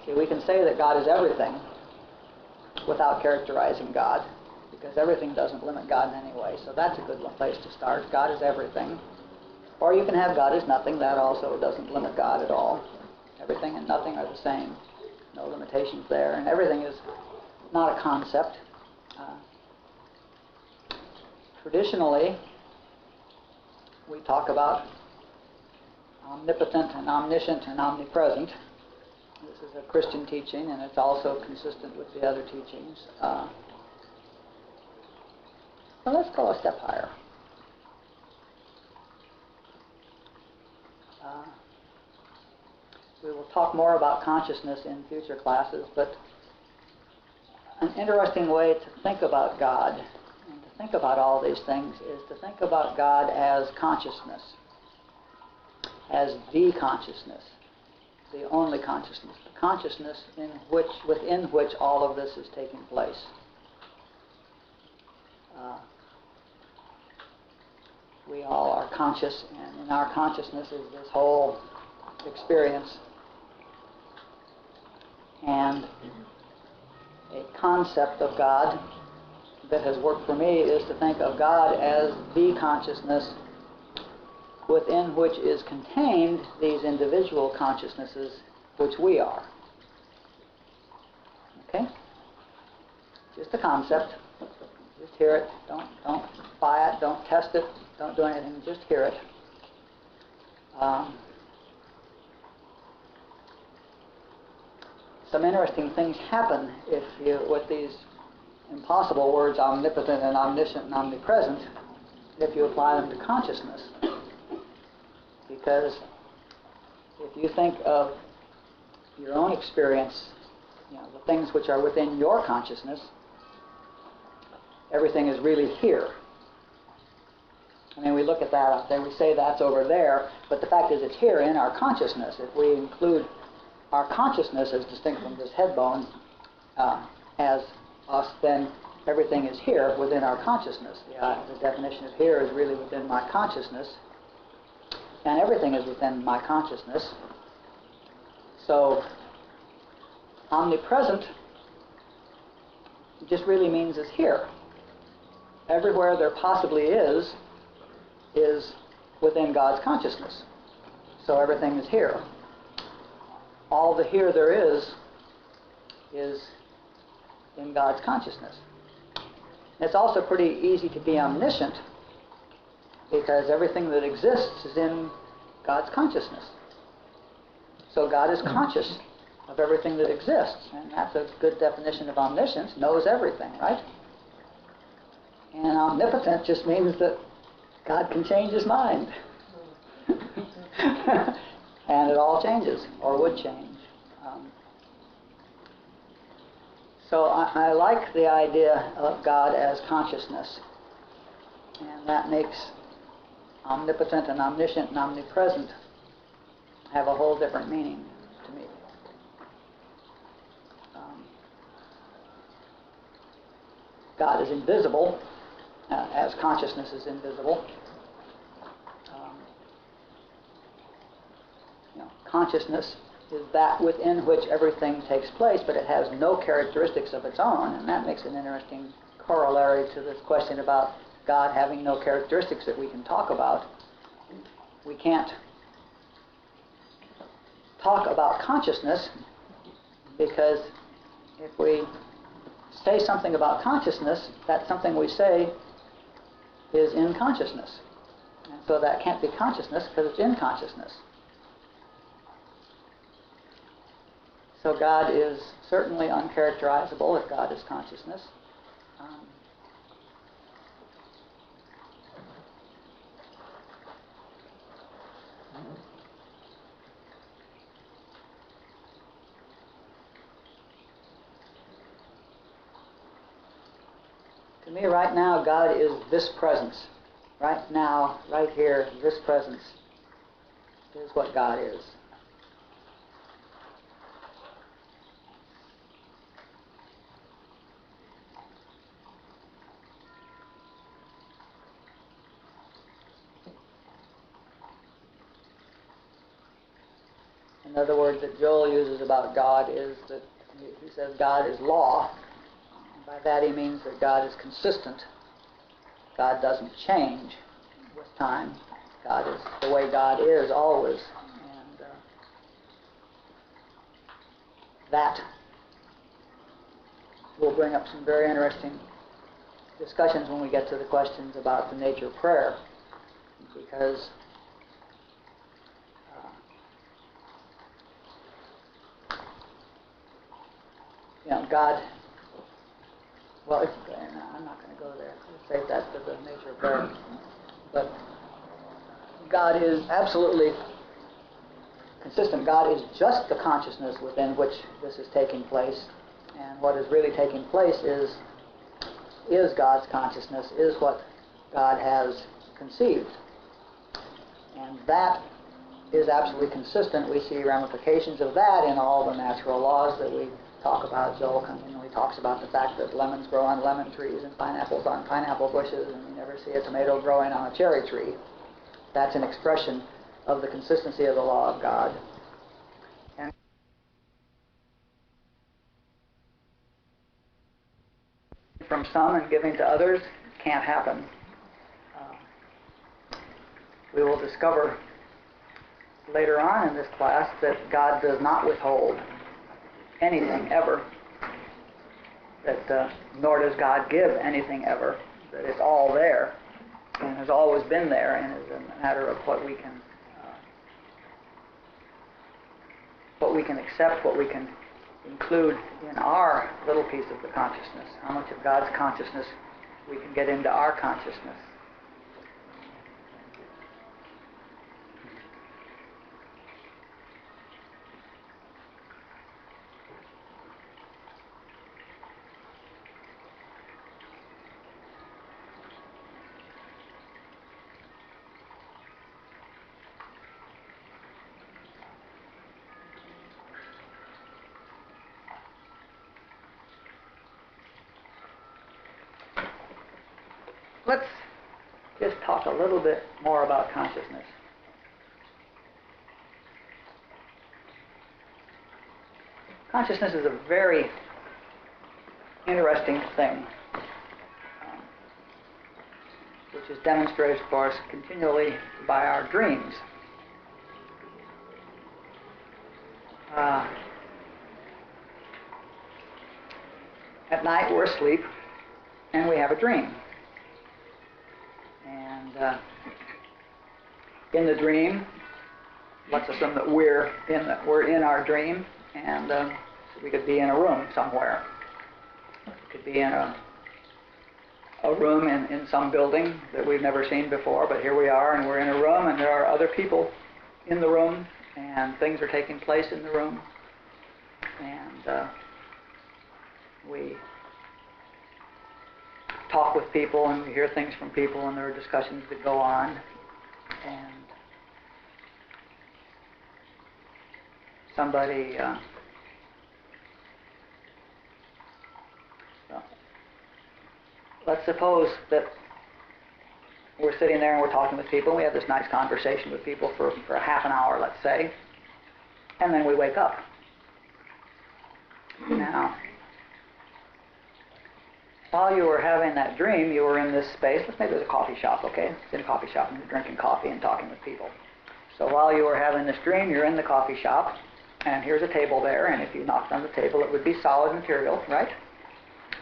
See, we can say that God is everything without characterizing God, because everything doesn't limit God in any way. So that's a good place to start. God is everything. Or you can have God is nothing. That also doesn't limit God at all. Everything and nothing are the same. No limitations there. And everything is not a concept. Traditionally, we talk about omnipotent and omniscient and omnipresent. This is a Christian teaching, and it's also consistent with the other teachings. Well, let's go a step higher. We will talk more about consciousness in future classes, but an interesting way to think about God and to think about all these things is to think about God as consciousness, as the consciousness, the only consciousness, the consciousness within which all of this is taking place. We all are conscious, and in our consciousness is this whole experience. And a concept of God that has worked for me is to think of God as the consciousness within which is contained these individual consciousnesses which we are. Okay? Just a concept. Just hear it. Don't buy it. Don't test it. Don't do anything. Just hear it. Some interesting things happen if you, with these impossible words, omnipotent and omniscient and omnipresent, if you apply them to consciousness. Because if you think of your own experience, the things which are within your consciousness, everything is really here. And then we look at that out there, we say that's over there, but the fact is it's here in our consciousness. If we include our consciousness as distinct from this head bone as us, then everything is here within our consciousness. The definition of here is really within my consciousness, and everything is within my consciousness. So omnipresent just really means it's here. Everywhere there possibly is within God's consciousness. So everything is here. All the here there is in God's consciousness. It's also pretty easy to be omniscient because everything that exists is in God's consciousness. So God is conscious of everything that exists, and that's a good definition of omniscience, knows everything, right? And omnipotent just means that God can change his mind. And it all changes, or would change. So I like the idea of God as consciousness. And that makes omnipotent and omniscient and omnipresent have a whole different meaning to me. God is invisible, as consciousness is invisible. Consciousness is that within which everything takes place, but it has no characteristics of its own, and that makes an interesting corollary to this question about God having no characteristics that we can talk about. We can't talk about consciousness because if we say something about consciousness, that something we say is in consciousness. And so that can't be consciousness because it's in consciousness. So God is certainly uncharacterizable if God is consciousness. To me, right now, God is this presence. Right now, right here, this presence is what God is. Another word that Joel uses about God is that he says God is law. And by that he means that God is consistent. God doesn't change with time. God is the way God is always. And that will bring up some very interesting discussions when we get to the questions about the nature of prayer. Because God, well, I'm not going to go there. I'll save that for the nature of prayer. But God is absolutely consistent. God is just the consciousness within which this is taking place. And what is really taking place is God's consciousness, is what God has conceived. And that is absolutely consistent. We see ramifications of that in all the natural laws that we talk about. Joel continually talks about the fact that lemons grow on lemon trees and pineapples on pineapple bushes, and you never see a tomato growing on a cherry tree. That's an expression of the consistency of the law of God. And from some and giving to others can't happen. We will discover later on in this class that God does not withhold anything ever, that nor does God give anything ever, that it's all there and has always been there, and is a matter of what we can accept, what we can include in our little piece of the consciousness, how much of God's consciousness we can get into our consciousness. Let's just talk a little bit more about consciousness. Consciousness is a very interesting thing, which is demonstrated for us continually by our dreams. At night we're asleep and we have a dream. And in the dream, let's assume that we're in our dream, and so we could be in a room somewhere. We could be in a room in some building that we've never seen before, but here we are, and we're in a room, and there are other people in the room, and things are taking place in the room, and we talk with people, and we hear things from people, and there are discussions that go on, and somebody let's suppose that we're sitting there and we're talking with people, and we have this nice conversation with people for a half an hour, let's say, and then we wake up. Now, while you were having that dream, you were in this space. Let's maybe it was a coffee shop, okay? It's in a coffee shop, and you're drinking coffee and talking with people. So while you were having this dream, you're in the coffee shop, and here's a table there, and if you knocked on the table, it would be solid material, right?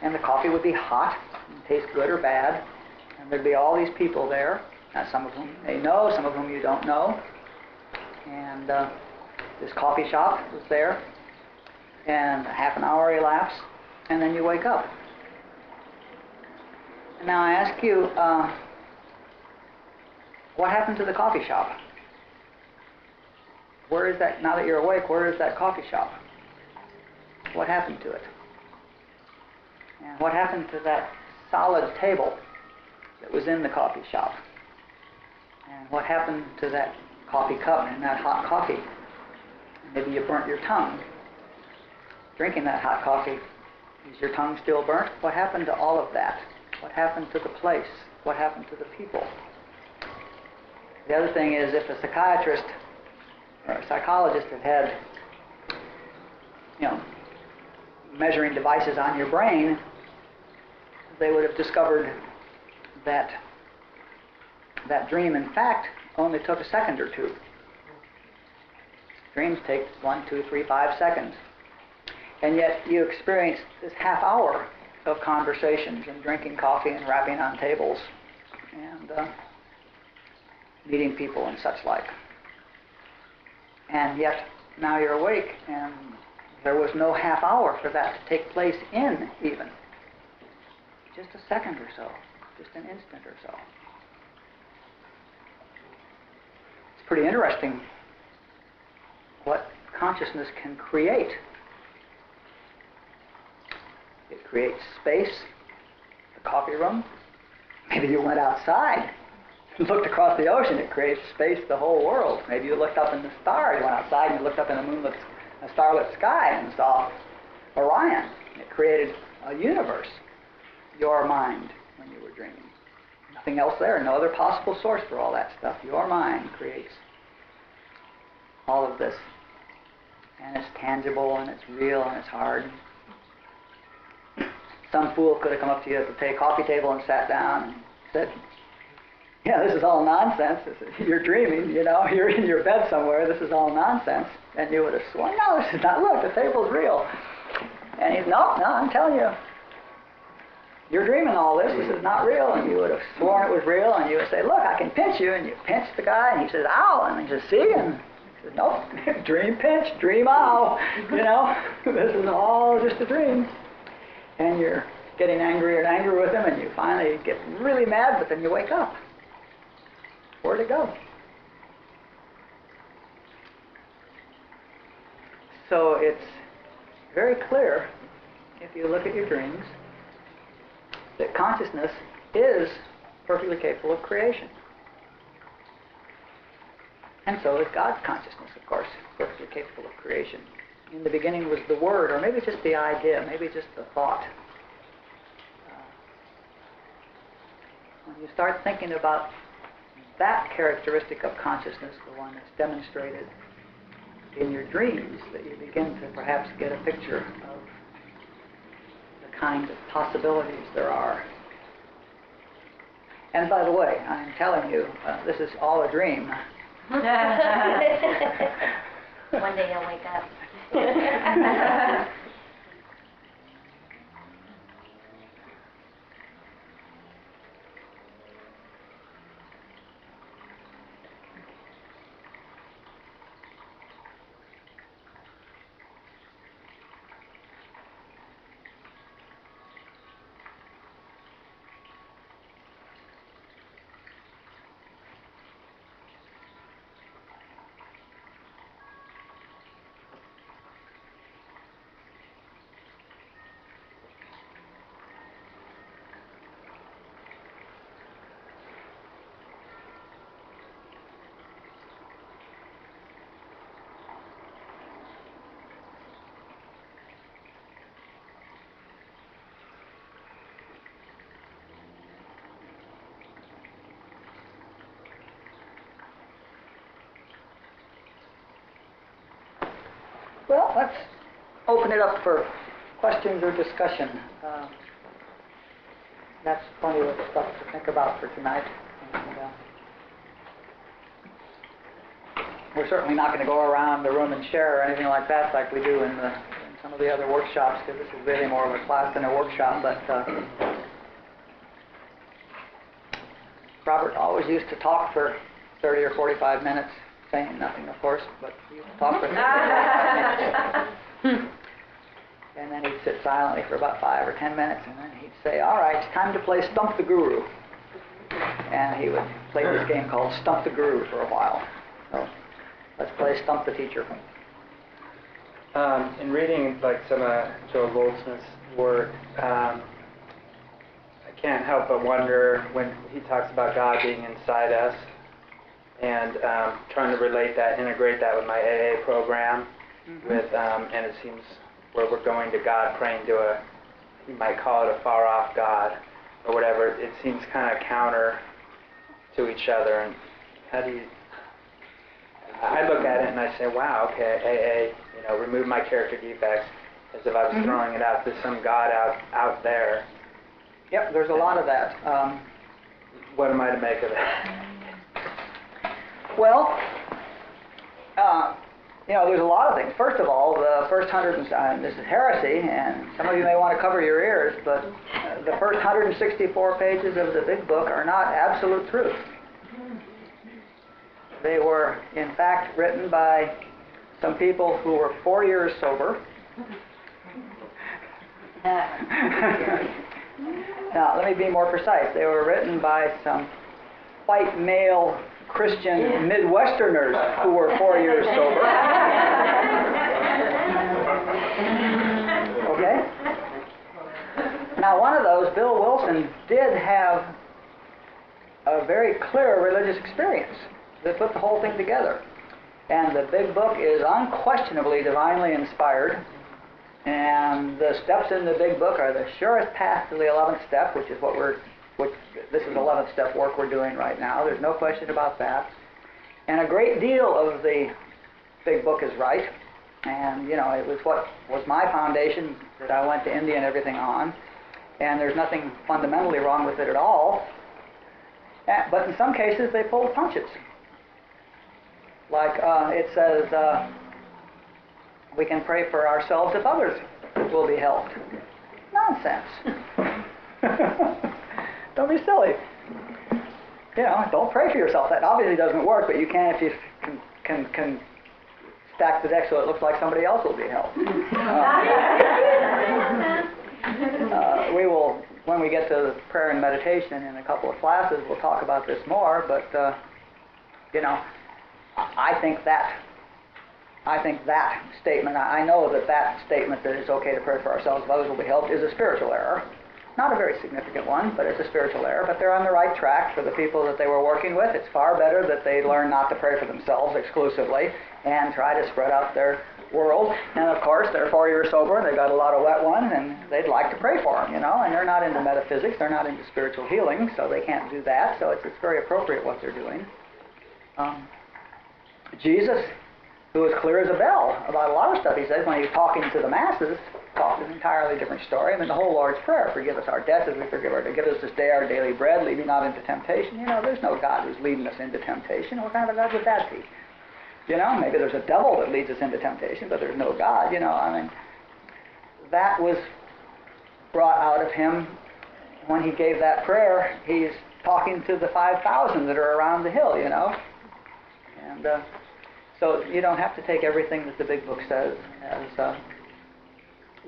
And the coffee would be hot, and taste good or bad, and there'd be all these people there, some of whom you may know, some of whom you don't know, and this coffee shop was there, and half an hour elapsed, and then you wake up. And now I ask you, what happened to the coffee shop? Where is that, now that you're awake, where is that coffee shop? What happened to it? And what happened to that solid table that was in the coffee shop? And what happened to that coffee cup and that hot coffee? Maybe you burnt your tongue drinking that hot coffee. Is your tongue still burnt? What happened to all of that? What happened to the place? What happened to the people? The other thing is, if a psychiatrist or a psychologist had measuring devices on your brain, they would have discovered that that dream, in fact, only took a second or two. Dreams take 1, 2, 3, 5 seconds. And yet you experience this half hour of conversations and drinking coffee and rapping on tables and meeting people and such like. And yet now you're awake and there was no half hour for that to take place in even. Just a second or so, just an instant or so. It's pretty interesting what consciousness can create. It creates space, the coffee room. Maybe you went outside and looked across the ocean. It creates space, the whole world. Maybe you looked up in the stars. You went outside and you looked up in a starlit sky and saw Orion. It created a universe, your mind, when you were dreaming. Nothing else there, no other possible source for all that stuff. Your mind creates all of this. And it's tangible and it's real and it's hard. Some fool could have come up to you at the coffee table and sat down and said, yeah, this is all nonsense. You're dreaming, you're in your bed somewhere. This is all nonsense. And you would have sworn, no, this is not. Look, the table's real. And he's, no, I'm telling you. You're dreaming all this. This is not real. And you would have sworn it was real. And you would say, look, I can pinch you. And you pinch the guy. And he says, ow. And he says, see? And he says, nope, dream pinch, dream ow. This is all just a dream. And you're getting angrier and angrier with him, and you finally get really mad, but then you wake up. Where'd it go? So it's very clear, if you look at your dreams, that consciousness is perfectly capable of creation. And so is God's consciousness, of course, perfectly capable of creation. In the beginning was the Word, or maybe just the idea, maybe just the thought. When you start thinking about that characteristic of consciousness, the one that's demonstrated in your dreams, that you begin to perhaps get a picture of the kind of possibilities there are. And by the way, I'm telling you, this is all a dream. One day you'll wake up. Well, let's open it up for questions or discussion. That's plenty of stuff to think about for tonight. And, we're certainly not going to go around the room and share or anything like that like we do in some of the other workshops, because this is really more of a class than a workshop. But Robert always used to talk for 30 or 45 minutes, saying nothing, of course, but he used to talk for 30 minutes. And then he'd sit silently for about 5 or 10 minutes, and then he'd say, all right, it's time to play Stump the Guru. And he would play this game called Stump the Guru for a while. So let's play Stump the Teacher. In reading like some of Joel Goldsmith's work, I can't help but wonder when he talks about God being inside us, and trying to relate that, integrate that with my AA program, with and it seems where we're going to God, praying to you might call it a far-off God, or whatever. It seems kind of counter to each other. And how do you I look at it and I say, wow, okay, AA, remove my character defects, as if I was throwing it out to some God out there. Yep, there's a lot of that. What am I to make of that? Well, there's a lot of things. First of all, the first this is heresy, and some of you may want to cover your ears, but the first 164 pages of the big book are not absolute truth. They were, in fact, written by some people who were 4 years sober. Now, let me be more precise. They were written by some white male Christian Midwesterners who were 4 years sober. Okay? Now, one of those, Bill Wilson, did have a very clear religious experience that put the whole thing together. And the big book is unquestionably divinely inspired. And the steps in the big book are the surest path to the 11th step, which is this is 11th step work we're doing right now. There's no question about that. And a great deal of the big book is right. And, it was what was my foundation that I went to India and everything on. And there's nothing fundamentally wrong with it at all. But in some cases, they pulled punches. Like it says, we can pray for ourselves if others will be helped. Nonsense. Don't be silly. Don't pray for yourself. That obviously doesn't work, but you can if you can stack the deck so it looks like somebody else will be helped. We will, when we get to prayer and meditation in a couple of classes, we'll talk about this more, but, I think that statement, I know that statement that it's okay to pray for ourselves if others will be helped is a spiritual error. Not a very significant one, but it's a spiritual error. But they're on the right track for the people that they were working with. It's far better that they learn not to pray for themselves exclusively and try to spread out their world. And of course, they're 4 years sober and they've got a lot of wet ones and they'd like to pray for them, and they're not into metaphysics, they're not into spiritual healing, so they can't do that. So it's very appropriate what they're doing. Jesus, who was clear as a bell about a lot of stuff he said when he was talking to the masses, talked an entirely different story. I mean, the whole Lord's Prayer, forgive us our debts as we forgive our debtors, give us this day our daily bread, lead me not into temptation. There's no God who's leading us into temptation. What kind of a God would that be? Maybe there's a devil that leads us into temptation, but there's no God. That was brought out of him when he gave that prayer. He's talking to the 5,000 that are around the hill, And so you don't have to take everything that the big book says as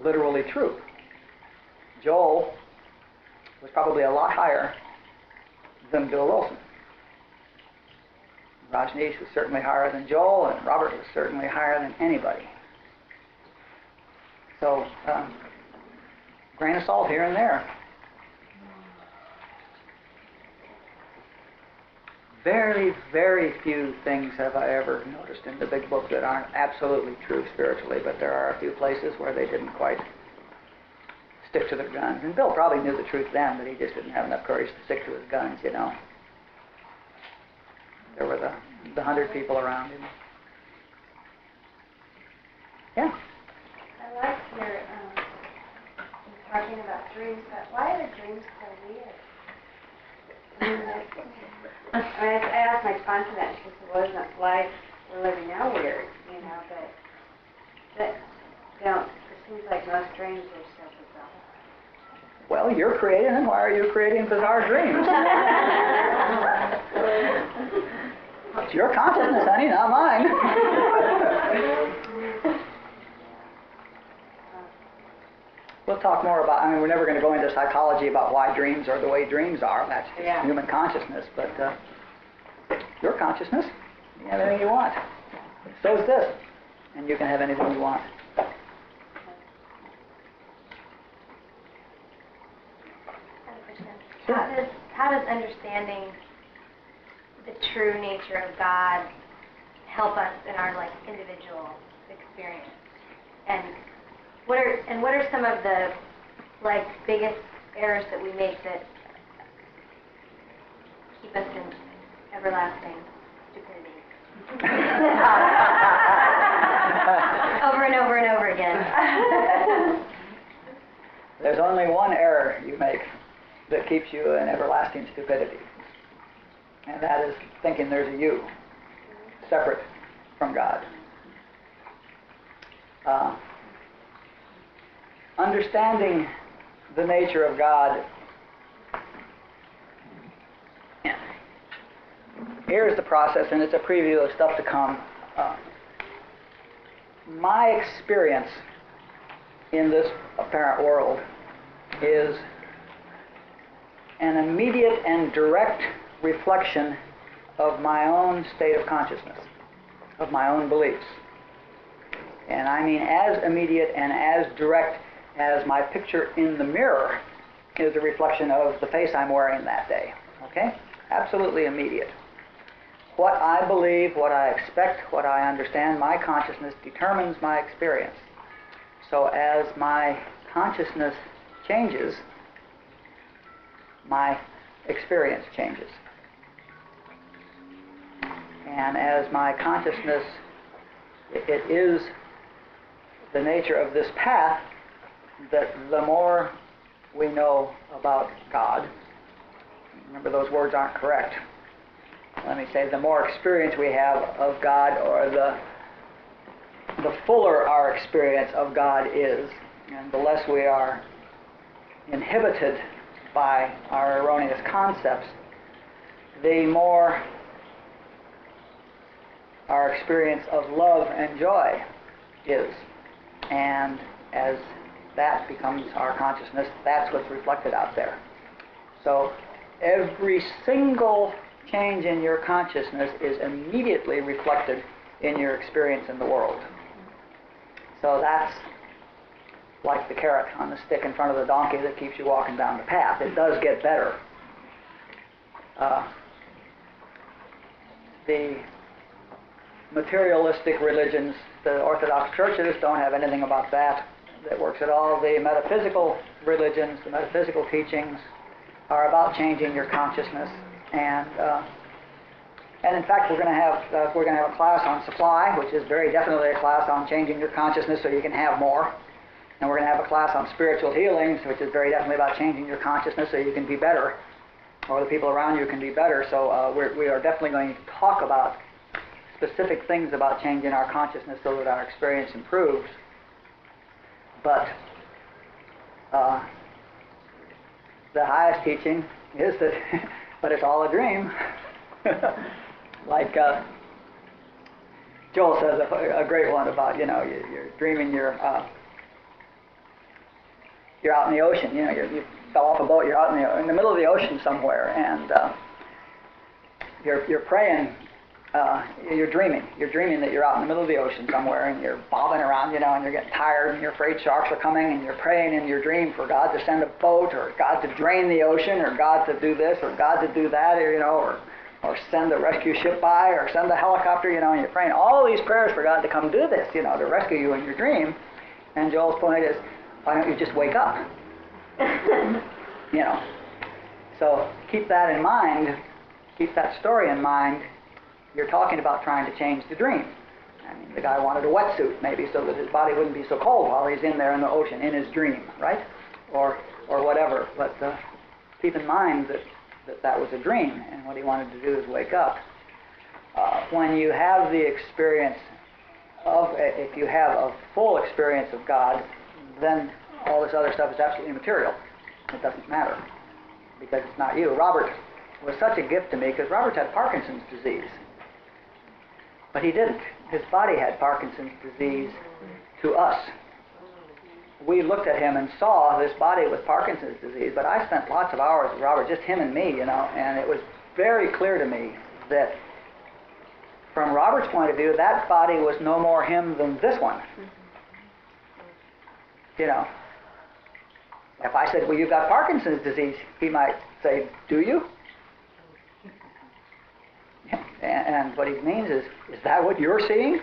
literally true. Joel was probably a lot higher than Bill Wilson. Rashneesh was certainly higher than Joel, and Robert was certainly higher than anybody. So, grain of salt here and there. Very, very few things have I ever noticed in the big book that aren't absolutely true spiritually, but there are a few places where they didn't quite stick to their guns. And Bill probably knew the truth then, but he just didn't have enough courage to stick to his guns, There were the 100 people around him. Yeah? I like your talking about dreams, but why are dreams so weird? I asked my sponsor that, and she said, well, isn't life we're living now weird, but it seems like most dreams are so bizarre. Well, you're creating them. Why are you creating bizarre dreams? It's your consciousness, honey, not mine. We'll talk more about, we're never going to go into psychology about why dreams are the way dreams are. That's human consciousness. But your consciousness, you can have anything you want. So is this. And you can have anything you want. Sure. How does understanding the true nature of God help us in our individual experience? And what are some of the biggest errors that we make that keep us in everlasting stupidity? Over and over and over again. There's only one error you make that keeps you in everlasting stupidity. And that is thinking there's a you, separate from God. Understanding the nature of God. Here's the process, and it's a preview of stuff to come. My experience in this apparent world is an immediate and direct reflection of my own state of consciousness, of my own beliefs. And I mean as immediate and as direct as my picture in the mirror is a reflection of the face I'm wearing that day. Okay? Absolutely immediate. What I believe, what I expect, what I understand, my consciousness determines my experience. So as my consciousness changes, my experience changes. And as my consciousness, it is the nature of this path that the more we know about God, remember those words aren't correct. Let me say, the more experience we have of God, or the fuller our experience of God is, and the less we are inhibited by our erroneous concepts, the more our experience of love and joy is. And as that becomes our consciousness, that's what's reflected out there. So every single change in your consciousness is immediately reflected in your experience in the world. So that's like the carrot on the stick in front of the donkey that keeps you walking down the path. It does get better. The materialistic religions, the Orthodox churches, don't have anything about that works at all. The metaphysical religions, the metaphysical teachings are about changing your consciousness. And in fact, we're going to have a class on supply, which is very definitely a class on changing your consciousness so you can have more. And we're going to have a class on spiritual healings, which is very definitely about changing your consciousness so you can be better, or the people around you can be better. So we are definitely going to talk about specific things about changing our consciousness so that our experience improves. But the highest teaching is that, but it's all a dream. Like Joel says a great one about, you're dreaming you're out in the ocean. You fell off a boat. You're out in the middle of the ocean somewhere, and you're praying. You're dreaming. You're dreaming that you're out in the middle of the ocean somewhere, and you're bobbing around, and you're getting tired, and you're afraid sharks are coming, and you're praying in your dream for God to send a boat, or God to drain the ocean, or God to do this, or God to do that, or send a rescue ship by, or send a helicopter, and you're praying all these prayers for God to come do this, to rescue you in your dream. And Joel's point is, why don't you just wake up? So keep that in mind. Keep that story in mind. You're talking about trying to change the dream. I mean, the guy wanted a wetsuit, maybe, so that his body wouldn't be so cold while he's in there in the ocean, in his dream, right? Or whatever. But keep in mind that was a dream, and what he wanted to do is wake up. When you have the experience if you have a full experience of God, then all this other stuff is absolutely immaterial. It doesn't matter, because it's not you. Robert was such a gift to me, because Robert had Parkinson's disease. But he didn't. His body had Parkinson's disease to us. We looked at him and saw this body with Parkinson's disease, but I spent lots of hours with Robert, just him and me, and it was very clear to me that from Robert's point of view, that body was no more him than this one. If I said, well, you've got Parkinson's disease, he might say, do you? And what he means is that what you're seeing?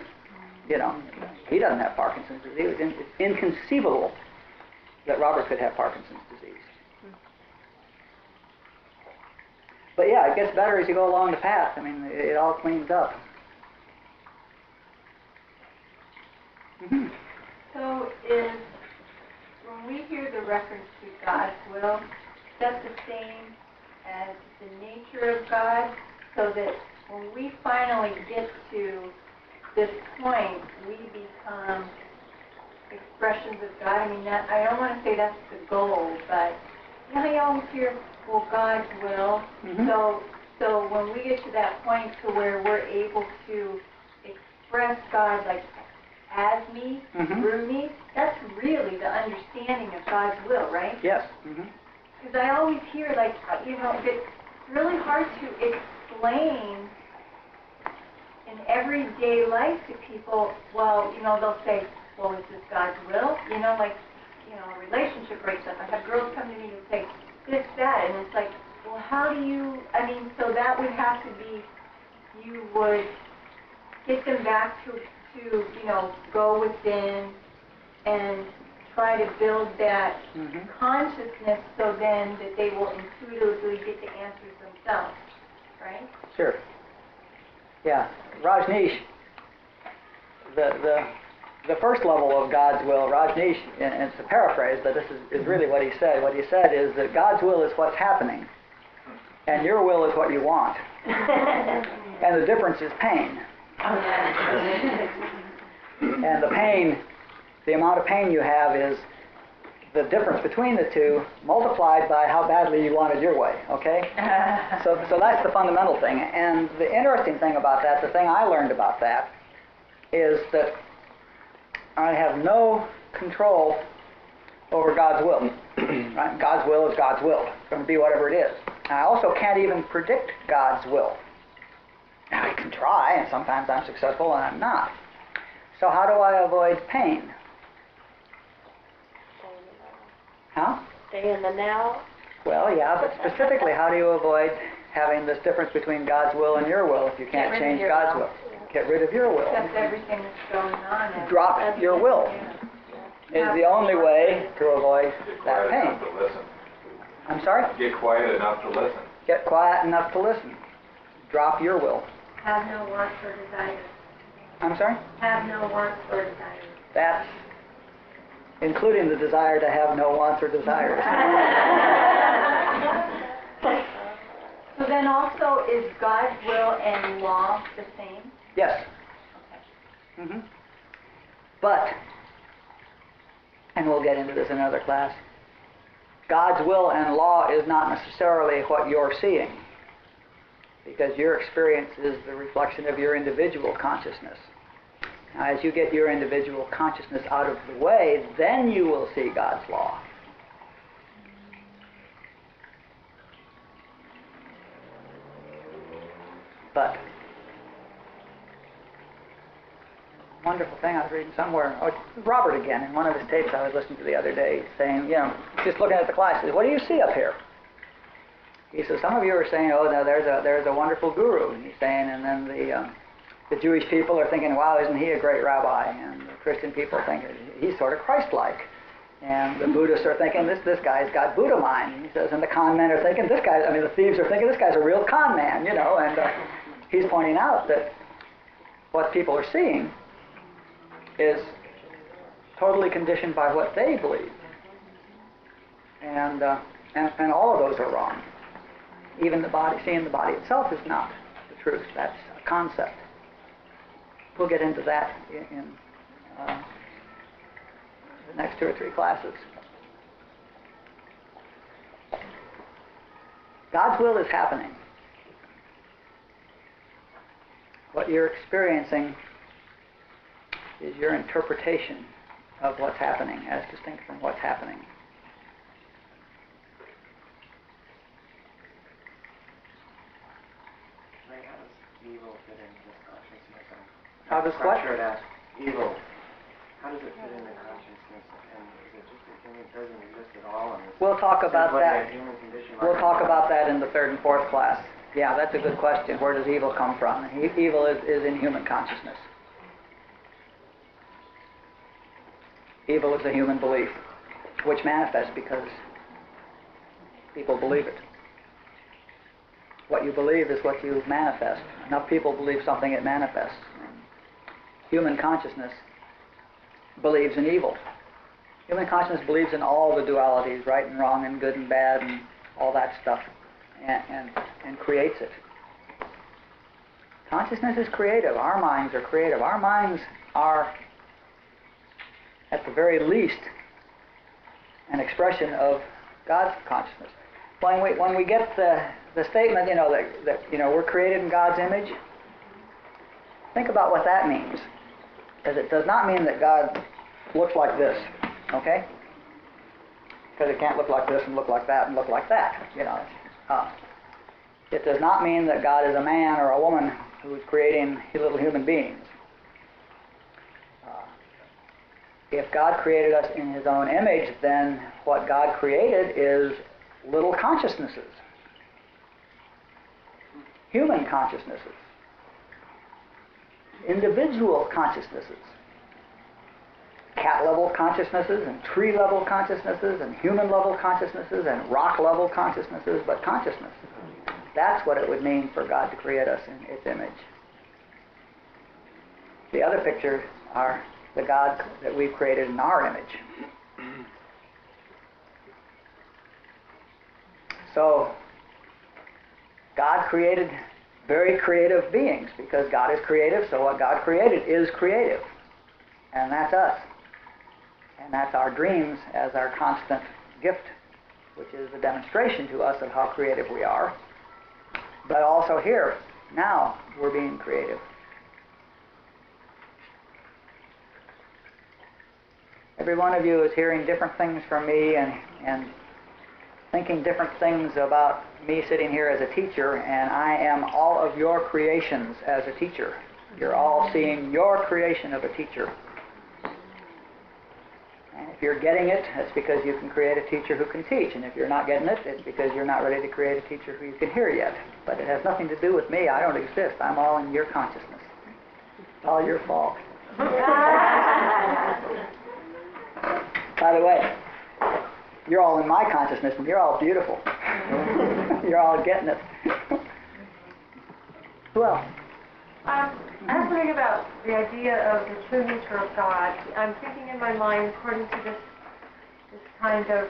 He doesn't have Parkinson's disease. It's inconceivable that Robert could have Parkinson's disease. But yeah, it gets better as you go along the path. I mean, it all cleans up. Mm-hmm. So is, when we hear the reference to God's will, is that the same as the nature of God? So that when we finally get to this point, we become expressions of God. I mean, that, I don't want to say that's the goal, but you know how you always hear, well, God's will. Mm-hmm. So when we get to that point to where we're able to express God like as me, Mm-hmm. through me, that's really the understanding of God's will, right? Yes. Mm-hmm. Because I always hear, like, you know, it's really hard to explain in everyday life to people. Well, you know, they'll say, well, is this God's will? You know, like, you know, a relationship breaks up. I have girls come to me and say, this, that, and it's like, well, how do you, I mean, so that would have to be, you would get them back to you know, go within and try to build that Mm-hmm. consciousness so then that they will intuitively get the answers themselves, right? Sure. Yeah. Rajneesh, the first level of God's will, Rajneesh, and it's a paraphrase, but this is really what he said. What he said is that God's will is what's happening, and your will is what you want. And the difference is pain. And the pain, the amount of pain you have is the difference between the two multiplied by how badly you want it your way, okay? So that's the fundamental thing. And the interesting thing about that, the thing I learned about that, is that I have no control over God's will. Right? God's will is God's will. It's going to be whatever it is. And I also can't even predict God's will. Now, I can try, and sometimes I'm successful and I'm not. So how do I avoid pain? Huh? Stay in the now. Well, yeah, but specifically, how do you avoid having this difference between God's will and your will if you can't Get rid of change your God's will. will? Get rid of your will. Accept everything that's going on. And Drop your will is the only way to avoid that Quiet enough pain. to listen. I'm sorry? Get quiet enough to listen. Get quiet enough to listen. Drop your will. Have no wants or desires. I'm sorry? Have no wants or desires. That's including the desire to have no wants or desires. So then also, is God's will and law the same? Yes. Mm-hmm. But, and we'll get into this in another class, God's will and law is not necessarily what you're seeing, because your experience is the reflection of your individual consciousness. Now, as you get your individual consciousness out of the way, then you will see God's law. But wonderful thing I was reading somewhere. Oh, Robert again, in one of his tapes I was listening to the other day, saying, you know, just looking at the class, he says, what do you see up here? He says, some of you are saying, oh, no, there's a wonderful guru. And he's saying, and then the Jewish people are thinking, wow, isn't he a great rabbi? And the Christian people think he's sort of Christ-like. And the Buddhists are thinking, this guy's got Buddha mind. And he says, and the con men are thinking, the thieves are thinking, this guy's a real con man, you know. And he's pointing out that what people are seeing is totally conditioned by what they believe. And all of those are wrong. Even the body, seeing the body itself is not the truth. That's a concept. We'll get into that in the next 2 or 3 classes. God's will is happening. What you're experiencing is your interpretation of what's happening as distinct from what's happening. Ray, how does evil fit into this consciousness? How does what? Sure to ask. Evil. How does it fit into consciousness? And is it just a thing that doesn't exist at all? And We'll talk about what that. the human condition We'll might talk be? about that in the 3rd and 4th class. Yeah, that's a good question. Where does evil come from? Evil is in human consciousness. Evil is a human belief, which manifests because people believe it. What you believe is what you manifest. Enough people believe something, it manifests. Human consciousness believes in evil. Human consciousness believes in all the dualities, right and wrong and good and bad and all that stuff, and creates it. Consciousness is creative. Our minds are creative. Our minds are, at the very least, an expression of God's consciousness. When we get the statement, that we're created in God's image, think about what that means. Because it does not mean that God looks like this, okay? Because it can't look like this and look like that and look like that, It does not mean that God is a man or a woman who is creating little human beings. If God created us in His own image, then what God created is little consciousnesses, human consciousnesses, individual consciousnesses, cat-level consciousnesses and tree-level consciousnesses and human-level consciousnesses and rock-level consciousnesses, but consciousness. That's what it would mean for God to create us in its image. The other pictures are the God that we've created in our image. So, God created very creative beings, because God is creative, so what God created is creative. And that's us. And that's our dreams as our constant gift, which is a demonstration to us of how creative we are. But also here, now, we're being creative. Every one of you is hearing different things from me and thinking different things about me sitting here as a teacher, and I am all of your creations as a teacher. You're all seeing your creation of a teacher. And if you're getting it, that's because you can create a teacher who can teach. And if you're not getting it, it's because you're not ready to create a teacher who you can hear yet. But it has nothing to do with me. I don't exist. I'm all in your consciousness. It's all your fault. By the way, you're all in my consciousness, and you're all beautiful. You're all getting it. Who else? I was wondering about the idea of the true nature of God. I'm thinking in my mind, according to this kind of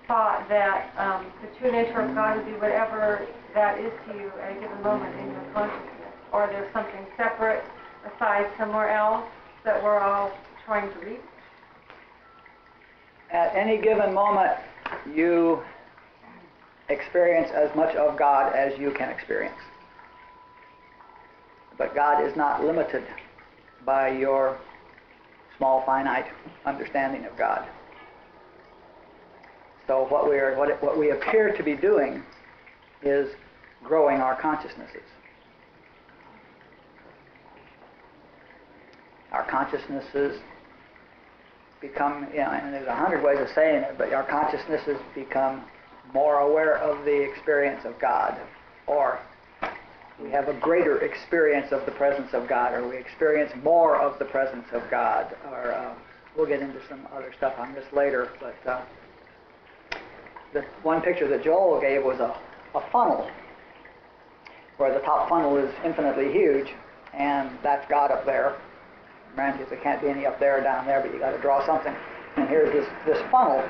thought, that the true nature of God would be whatever that is to you at a given moment in your consciousness. Or there's something separate aside somewhere else that we're all trying to reach. At any given moment, you experience as much of God as you can experience. But God is not limited by your small, finite understanding of God. So what we appear to be doing is growing our consciousnesses. Our consciousnesses become, and there's 100 ways of saying it, but our consciousnesses become more aware of the experience of God, or we have a greater experience of the presence of God, or we experience more of the presence of God, or we'll get into some other stuff on this later, but the one picture that Joel gave was a funnel, where the top funnel is infinitely huge, and that's God up there. Remember, there can't be any up there or down there, but you got to draw something. And here's this funnel,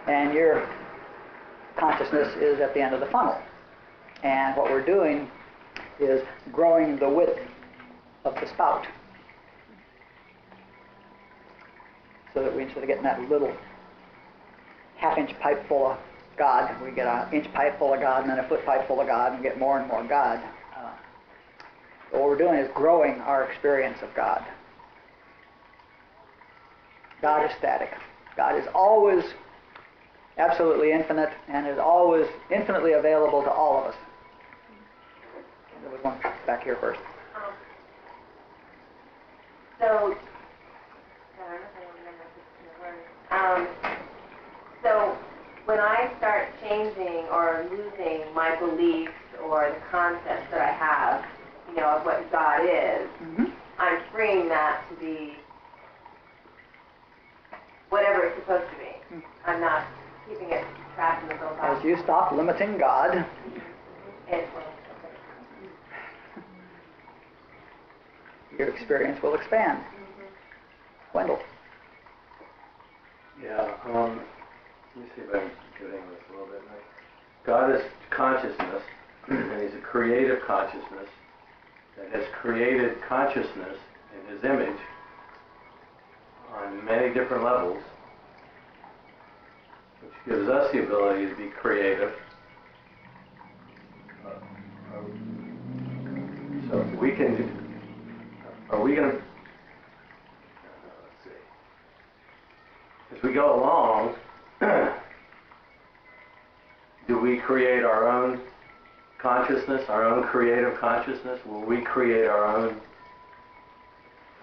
and your consciousness is at the end of the funnel. And what we're doing is growing the width of the spout, so that we, instead of getting that little half-inch pipe full of God, we get an inch pipe full of God, and then a foot pipe full of God, and get more and more God. What we're doing is growing our experience of God. God is static. God is always absolutely infinite and is always infinitely available to all of us. There was one back here first. So when I start changing or losing my beliefs or the concepts that I have, of what God is, I'm freeing that to be whatever it's supposed to be. I'm not keeping it trapped in the little box. As you stop limiting God, your experience will expand. Wendell. Let me see if I can get into this a little bit. God is consciousness, and He's a creative consciousness that has created consciousness in His image on many different levels, which gives us the ability to be creative. So we can, are we going to, let's see, as we go along, do we create our own consciousness, our own creative consciousness? Will we create our own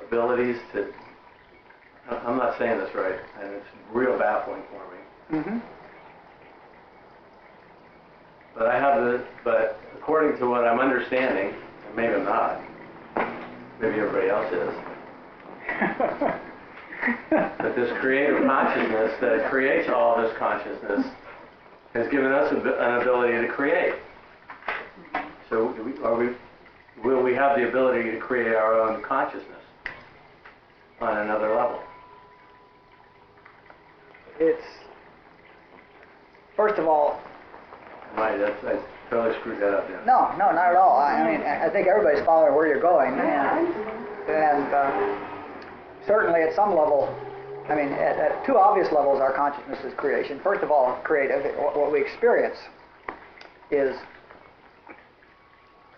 abilities to, I'm not saying this right, and it's real baffling for me. Mm-hmm. But according to what I'm understanding, and maybe I'm not, maybe everybody else is, that this creative consciousness that creates all this consciousness has given us an ability to create. So will we have the ability to create our own consciousness on another level? It's, first of all, I totally screwed that up, didn't I? no, not at all. I mean, I think everybody's following where you're going, and certainly at some level, I mean, at two obvious levels, our consciousness is creation. First of all, creative. What we experience is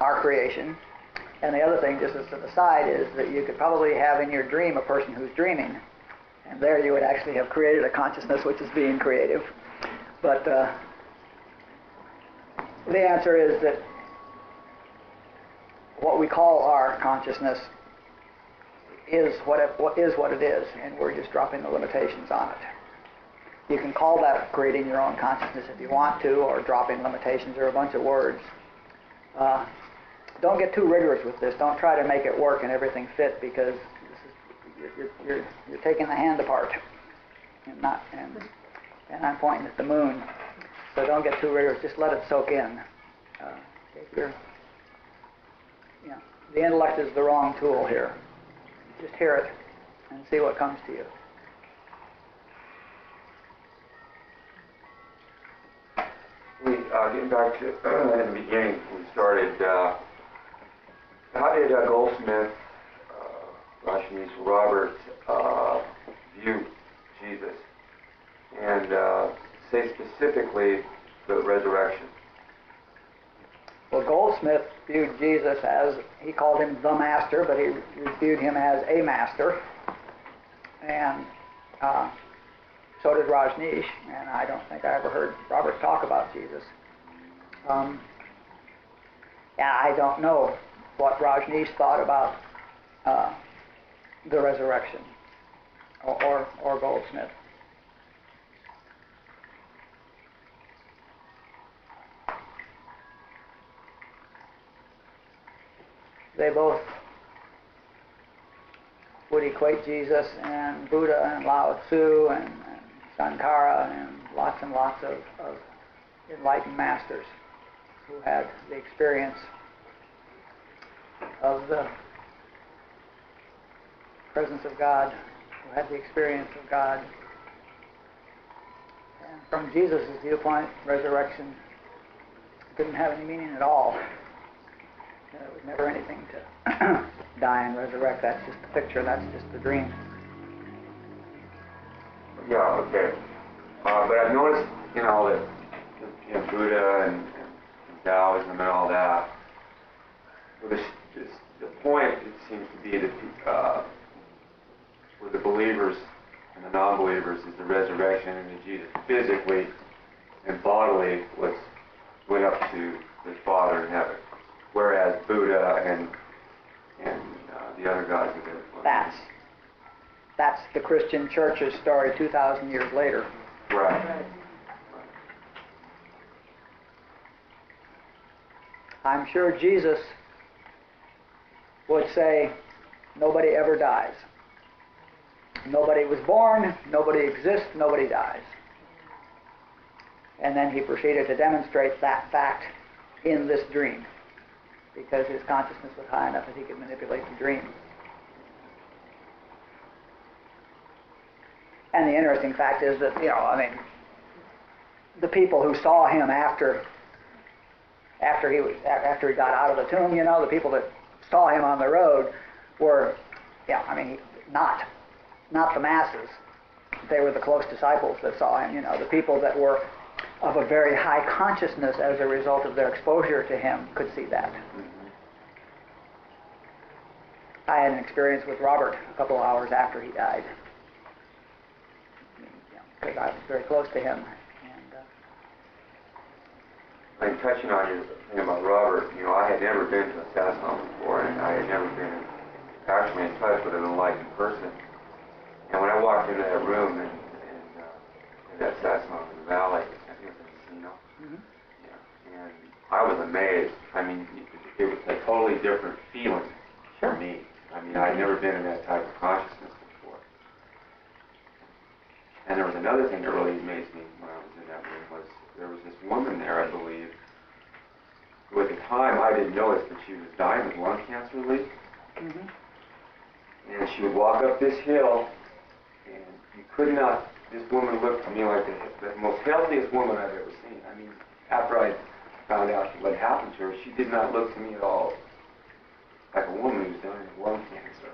our creation. And the other thing, just as an aside, is that you could probably have in your dream a person who's dreaming, and there you would actually have created a consciousness which is being creative. But the answer is that what we call our consciousness is what it is, and we're just dropping the limitations on it. You can call that creating your own consciousness if you want to, or dropping limitations, or a bunch of words. Don't get too rigorous with this. Don't try to make it work and everything fit, because you're taking the hand apart, and I'm pointing at the moon. So don't get too rigorous. Just let it soak in. The intellect is the wrong tool here. Just hear it and see what comes to you. Getting back to in the beginning, we started. How did Goldsmith, Rashneesh, Robert view Jesus, and say specifically the resurrection? Well, Goldsmith viewed Jesus as, he called him the master, but he viewed him as a master. And so did Rashneesh, and I don't think I ever heard Robert talk about Jesus. I don't know what Rajneesh thought about the resurrection, or Goldsmith. They both would equate Jesus and Buddha and Lao Tzu and Sankara and lots of enlightened masters who had the experience of the presence of God, who had the experience of God. And from Jesus' viewpoint, resurrection didn't have any meaning at all. There was never anything to die and resurrect. That's just the picture, that's just the dream. Yeah, okay. But I've noticed, that Buddha and Taoism and all that, the point, it seems to be that with the believers and the non-believers is the resurrection, and that Jesus physically and bodily went up to his Father in heaven, whereas Buddha and the other guys are there. That's the Christian Church's story 2,000 years later. Right. I'm sure Jesus would say, nobody ever dies. Nobody was born, nobody exists, nobody dies. And then he proceeded to demonstrate that fact in this dream, because his consciousness was high enough that he could manipulate the dream. And the interesting fact is that, the people who saw him after he got out of the tomb, the people that saw him on the road were, not the masses. They were the close disciples that saw him, the people that were of a very high consciousness as a result of their exposure to him could see that. I had an experience with Robert a couple of hours after he died, because I was very close to him. I'm touching on your thing about Robert. I had never been to a Satsang before, and I had never been actually in touch with an enlightened person. And when I walked into that room in that Satsang in the valley, I think it was in Casino, and I was amazed. It was a totally different feeling for me. I'd never been in that type of consciousness before. And there was another thing that really amazed me when I was in that room was there was this woman there, I believe, who at the time I didn't know this, but she was dying of lung cancer, Lee. And she would walk up this hill, and you could not, this woman looked to me like the most healthiest woman I've ever seen. After I found out what happened to her, she did not look to me at all like a woman who's dying of lung cancer.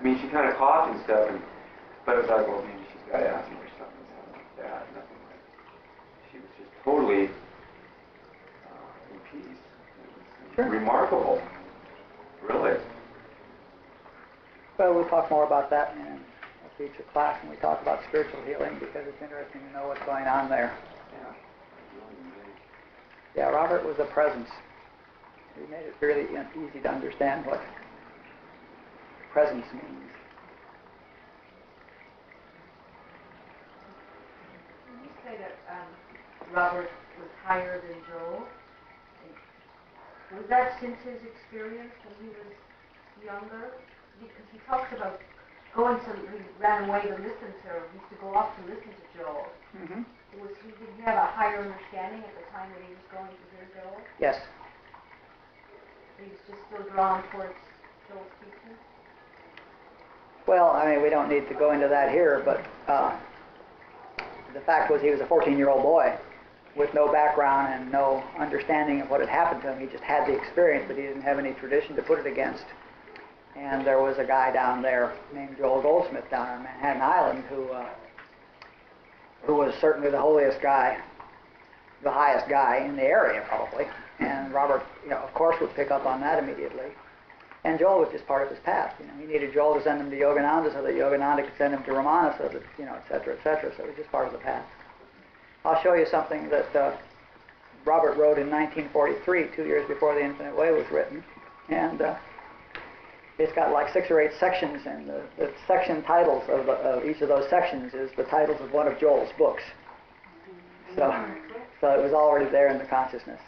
She kind of coughed and stuff, but it was like, well, maybe she's got asthma or something like that. Nothing like that. She was just totally in peace. It was remarkable, really. Well, we'll talk more about that in a future class when we talk about spiritual healing, because it's interesting to know what's going on there. Yeah, Robert was a presence. He made it really easy to understand what presence means. You say that Robert was higher than Joel. Was that since his experience when he was younger? Because he talks about he ran away to listen to, he used to go off to listen to Joel. Did he have a higher understanding at the time that he was going to hear Joel? Yes. He was just still drawn towards Joel's teaching? Well, we don't need to go into that here, but the fact was he was a 14-year-old boy with no background and no understanding of what had happened to him. He just had the experience, but he didn't have any tradition to put it against. And there was a guy down there named Joel Goldsmith down on Manhattan Island who was certainly the holiest guy, the highest guy in the area probably. And Robert, of course, would pick up on that immediately. And Joel was just part of his path. He needed Joel to send him to Yogananda so that Yogananda could send him to Ramana, so that, et cetera, et cetera. So it was just part of the path. I'll show you something that Robert wrote in 1943, 2 years before The Infinite Way was written. And it's got like 6 or 8 sections, and the section titles of each of those sections is the titles of one of Joel's books. So it was already there in the consciousness.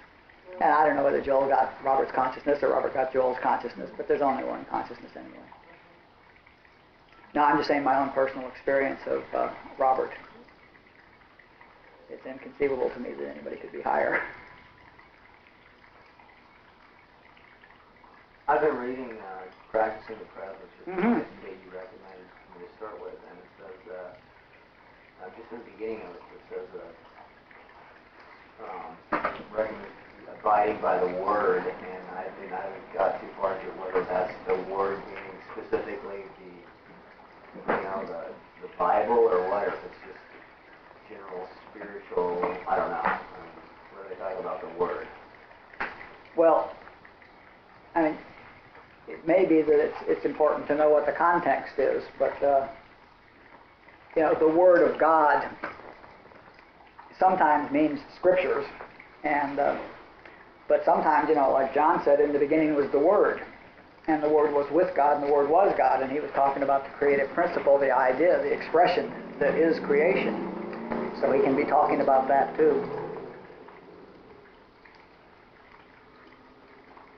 And I don't know whether Joel got Robert's consciousness or Robert got Joel's consciousness, but there's only one consciousness anyway. Now, I'm just saying my own personal experience of Robert. It's inconceivable to me that anybody could be higher. I've been reading Practicing the Presence, which is the that you recommended me to start with, and it says, just in the beginning of it, it says, recommend abiding by the Word, and I got too far into whether that's the Word meaning specifically the Bible, or what, or if it's just general spiritual, I don't know. What are they talking about the Word? Well, it may be that it's important to know what the context is, but the Word of God sometimes means scriptures, and but sometimes, like John said, in the beginning was the Word, and the Word was with God, and the Word was God, and he was talking about the creative principle, the idea, the expression that is creation. So he can be talking about that too.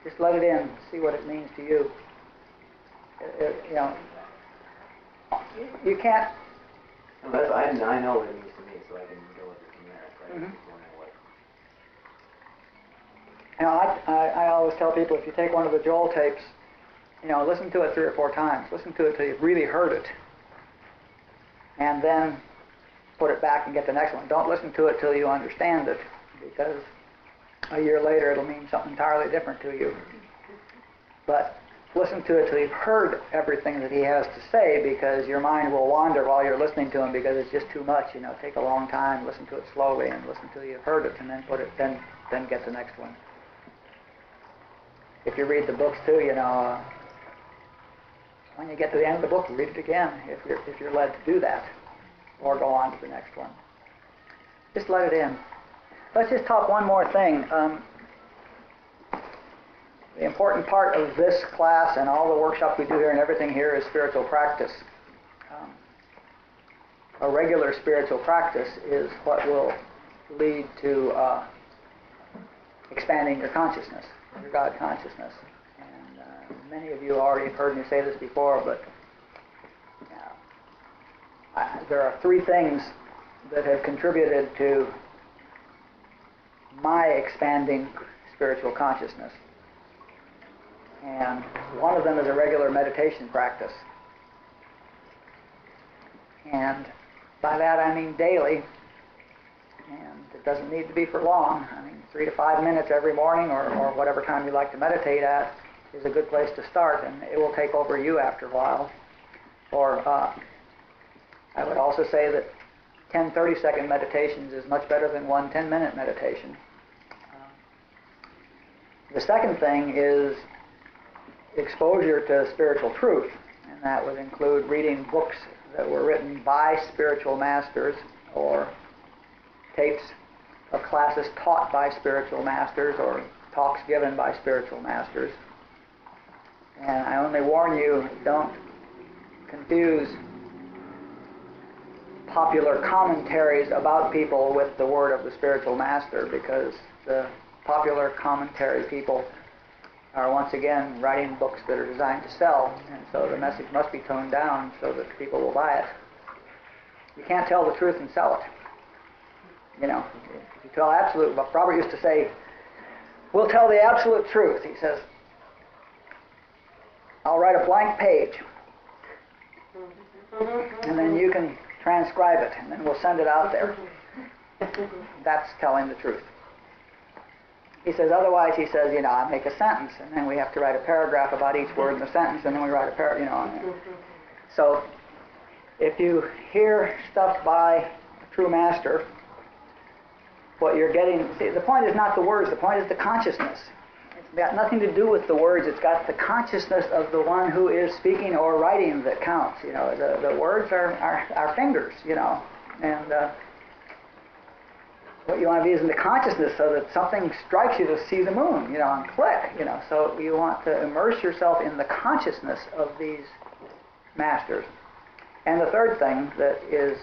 Just let it in, see what it means to you. You can't. Well, I know what it means to me, so I can go with it from there. So I just wondering what. I always tell people, if you take one of the Joel tapes, listen to it 3 or 4 times. Listen to it till you've really heard it. and then put it back and get the next one. Don't listen to it till you understand it, because a year later it'll mean something entirely different to you. But listen to it till you've heard everything that he has to say, because your mind will wander while you're listening to him because it's just too much. Take a long time, listen to it slowly, and listen till you've heard it, and then put it, then get the next one. If you read the books too, when you get to the end of the book, read it again if you're led to do that, or go on to the next one. Just let it in. Let's just talk one more thing. The important part of this class and all the workshops we do here and everything here is spiritual practice. A regular spiritual practice is what will lead to expanding your consciousness, your God consciousness. And many of you already have heard me say this before, but there are three things that have contributed to my expanding spiritual consciousness. And one of them is a regular meditation practice. And by that I mean daily. And it doesn't need to be for long. 3 to 5 minutes every morning, or whatever time you like to meditate at, is a good place to start, and it will take over you after a while. Or I would also say that 10 30-second meditations is much better than one 10-minute meditation. The second thing is exposure to spiritual truth, and that would include reading books that were written by spiritual masters, or tapes of classes taught by spiritual masters, or talks given by spiritual masters. And I only warn you, don't confuse popular commentaries about people with the word of the spiritual master, because the popular commentary people are once again writing books that are designed to sell, and so the message must be toned down so that people will buy it. You can't tell the truth and sell it. If you tell absolute, but Robert used to say, we'll tell the absolute truth. He says, I'll write a blank page, and then you can transcribe it, and then we'll send it out there. That's telling the truth. He says, otherwise, he says, I make a sentence, and then we have to write a paragraph about each word in the sentence, and then we write a paragraph, So, if you hear stuff by a true master, what you're getting, the point is not the words, the point is the consciousness. It's got nothing to do with the words, it's got the consciousness of the one who is speaking or writing that counts. The words are fingers, and what you want to be is in the consciousness, so that something strikes you to see the moon, and click, So you want to immerse yourself in the consciousness of these masters. And the third thing that is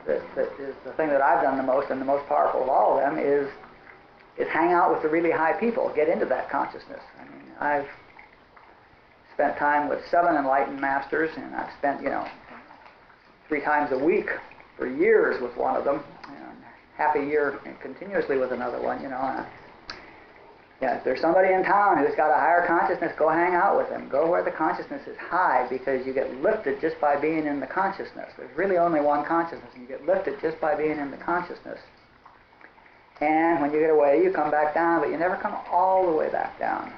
the thing that I've done the most, and the most powerful of all of them, is hang out with the really high people. Get into that consciousness. I've spent time with 7 enlightened masters, and I've spent 3 times a week for years with one of them. Half a year continuously with another one, If there's somebody in town who's got a higher consciousness, go hang out with them. Go where the consciousness is high, because you get lifted just by being in the consciousness. There's really only one consciousness, and you get lifted just by being in the consciousness. And when you get away, you come back down, but you never come all the way back down.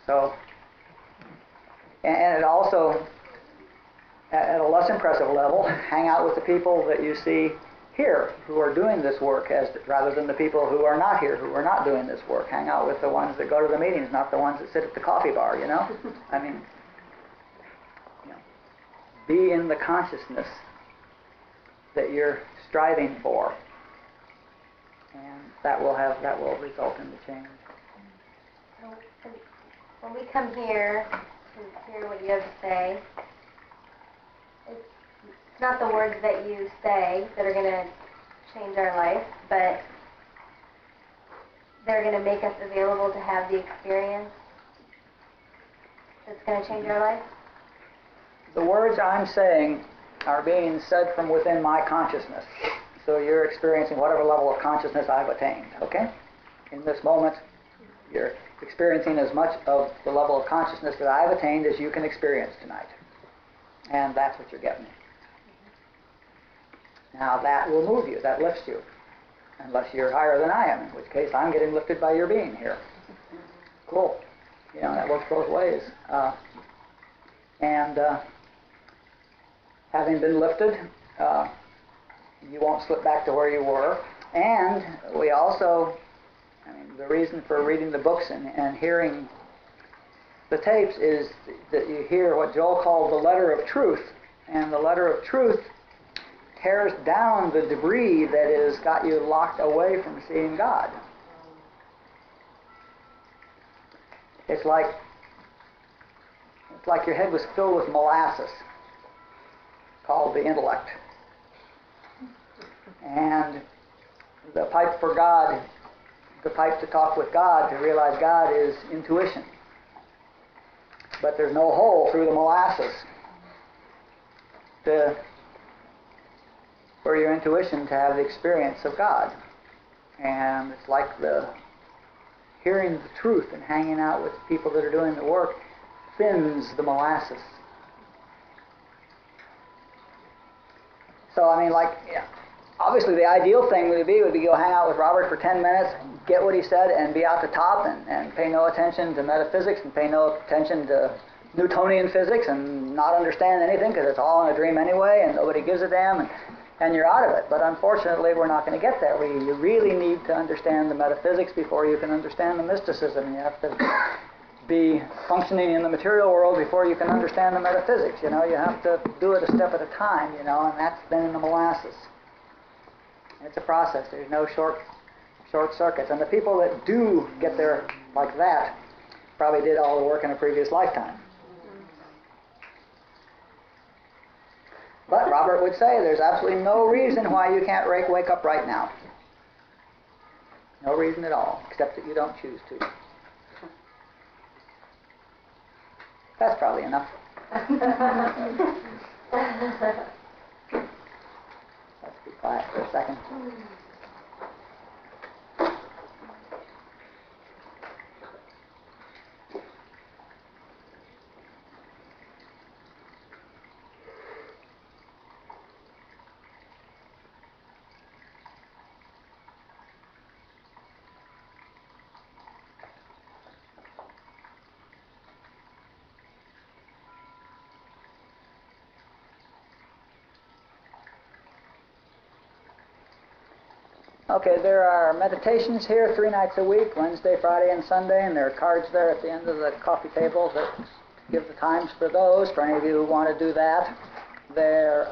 So, and it also, at a less impressive level, hang out with the people that you see here who are doing this work, rather than the people who are not here, who are not doing this work. Hang out with the ones that go to the meetings, not the ones that sit at the coffee bar, Be in the consciousness that you're striving for, and that will result in the change. When we come here to hear what you have to say, it's not the words that you say that are going to change our life, but they're going to make us available to have the experience that's going to change our life. The words I'm saying are being said from within my consciousness. So you're experiencing whatever level of consciousness I've attained, okay? In this moment, you're experiencing as much of the level of consciousness that I've attained as you can experience tonight. And that's what you're getting. Now that will move you, that lifts you. Unless you're higher than I am, in which case I'm getting lifted by your being here. Cool. You know, that works both ways. Having been lifted, you won't slip back to where you were. And we also, I mean, the reason for reading the books and hearing the tapes is that you hear what Joel called the letter of truth. And the letter of truth tears down the debris that has got you locked away from seeing God. It's like your head was filled with molasses, called the intellect. And the pipe for God, the pipe to talk with God, to realize God, is intuition. But there's no hole through the molasses for your intuition to have the experience of God. And it's like the hearing the truth and hanging out with people that are doing the work thins the molasses. So, I mean, like, yeah, obviously the ideal thing would be go hang out with Robert for 10 minutes, get what he said, and be out the top, and pay no attention to metaphysics, and pay no attention to Newtonian physics, and not understand anything, because it's all in a dream anyway, and nobody gives a damn, and you're out of it. But unfortunately, we're not going to get there. You really need to understand the metaphysics before you can understand the mysticism. You have to be functioning in the material world before you can understand the metaphysics. You know, you have to do it a step at a time, you know, and that's been in the molasses. It's a process. There's no short circuits. And the people that do get there like that probably did all the work in a previous lifetime. But Robert would say there's absolutely no reason why you can't wake up right now. No reason at all, except that you don't choose to. That's probably enough. Let's be quiet for a second. Okay, there are meditations here 3 nights a week, Wednesday, Friday, and Sunday, and there are cards there at the end of the coffee table that give the times for those, for any of you who want to do that. There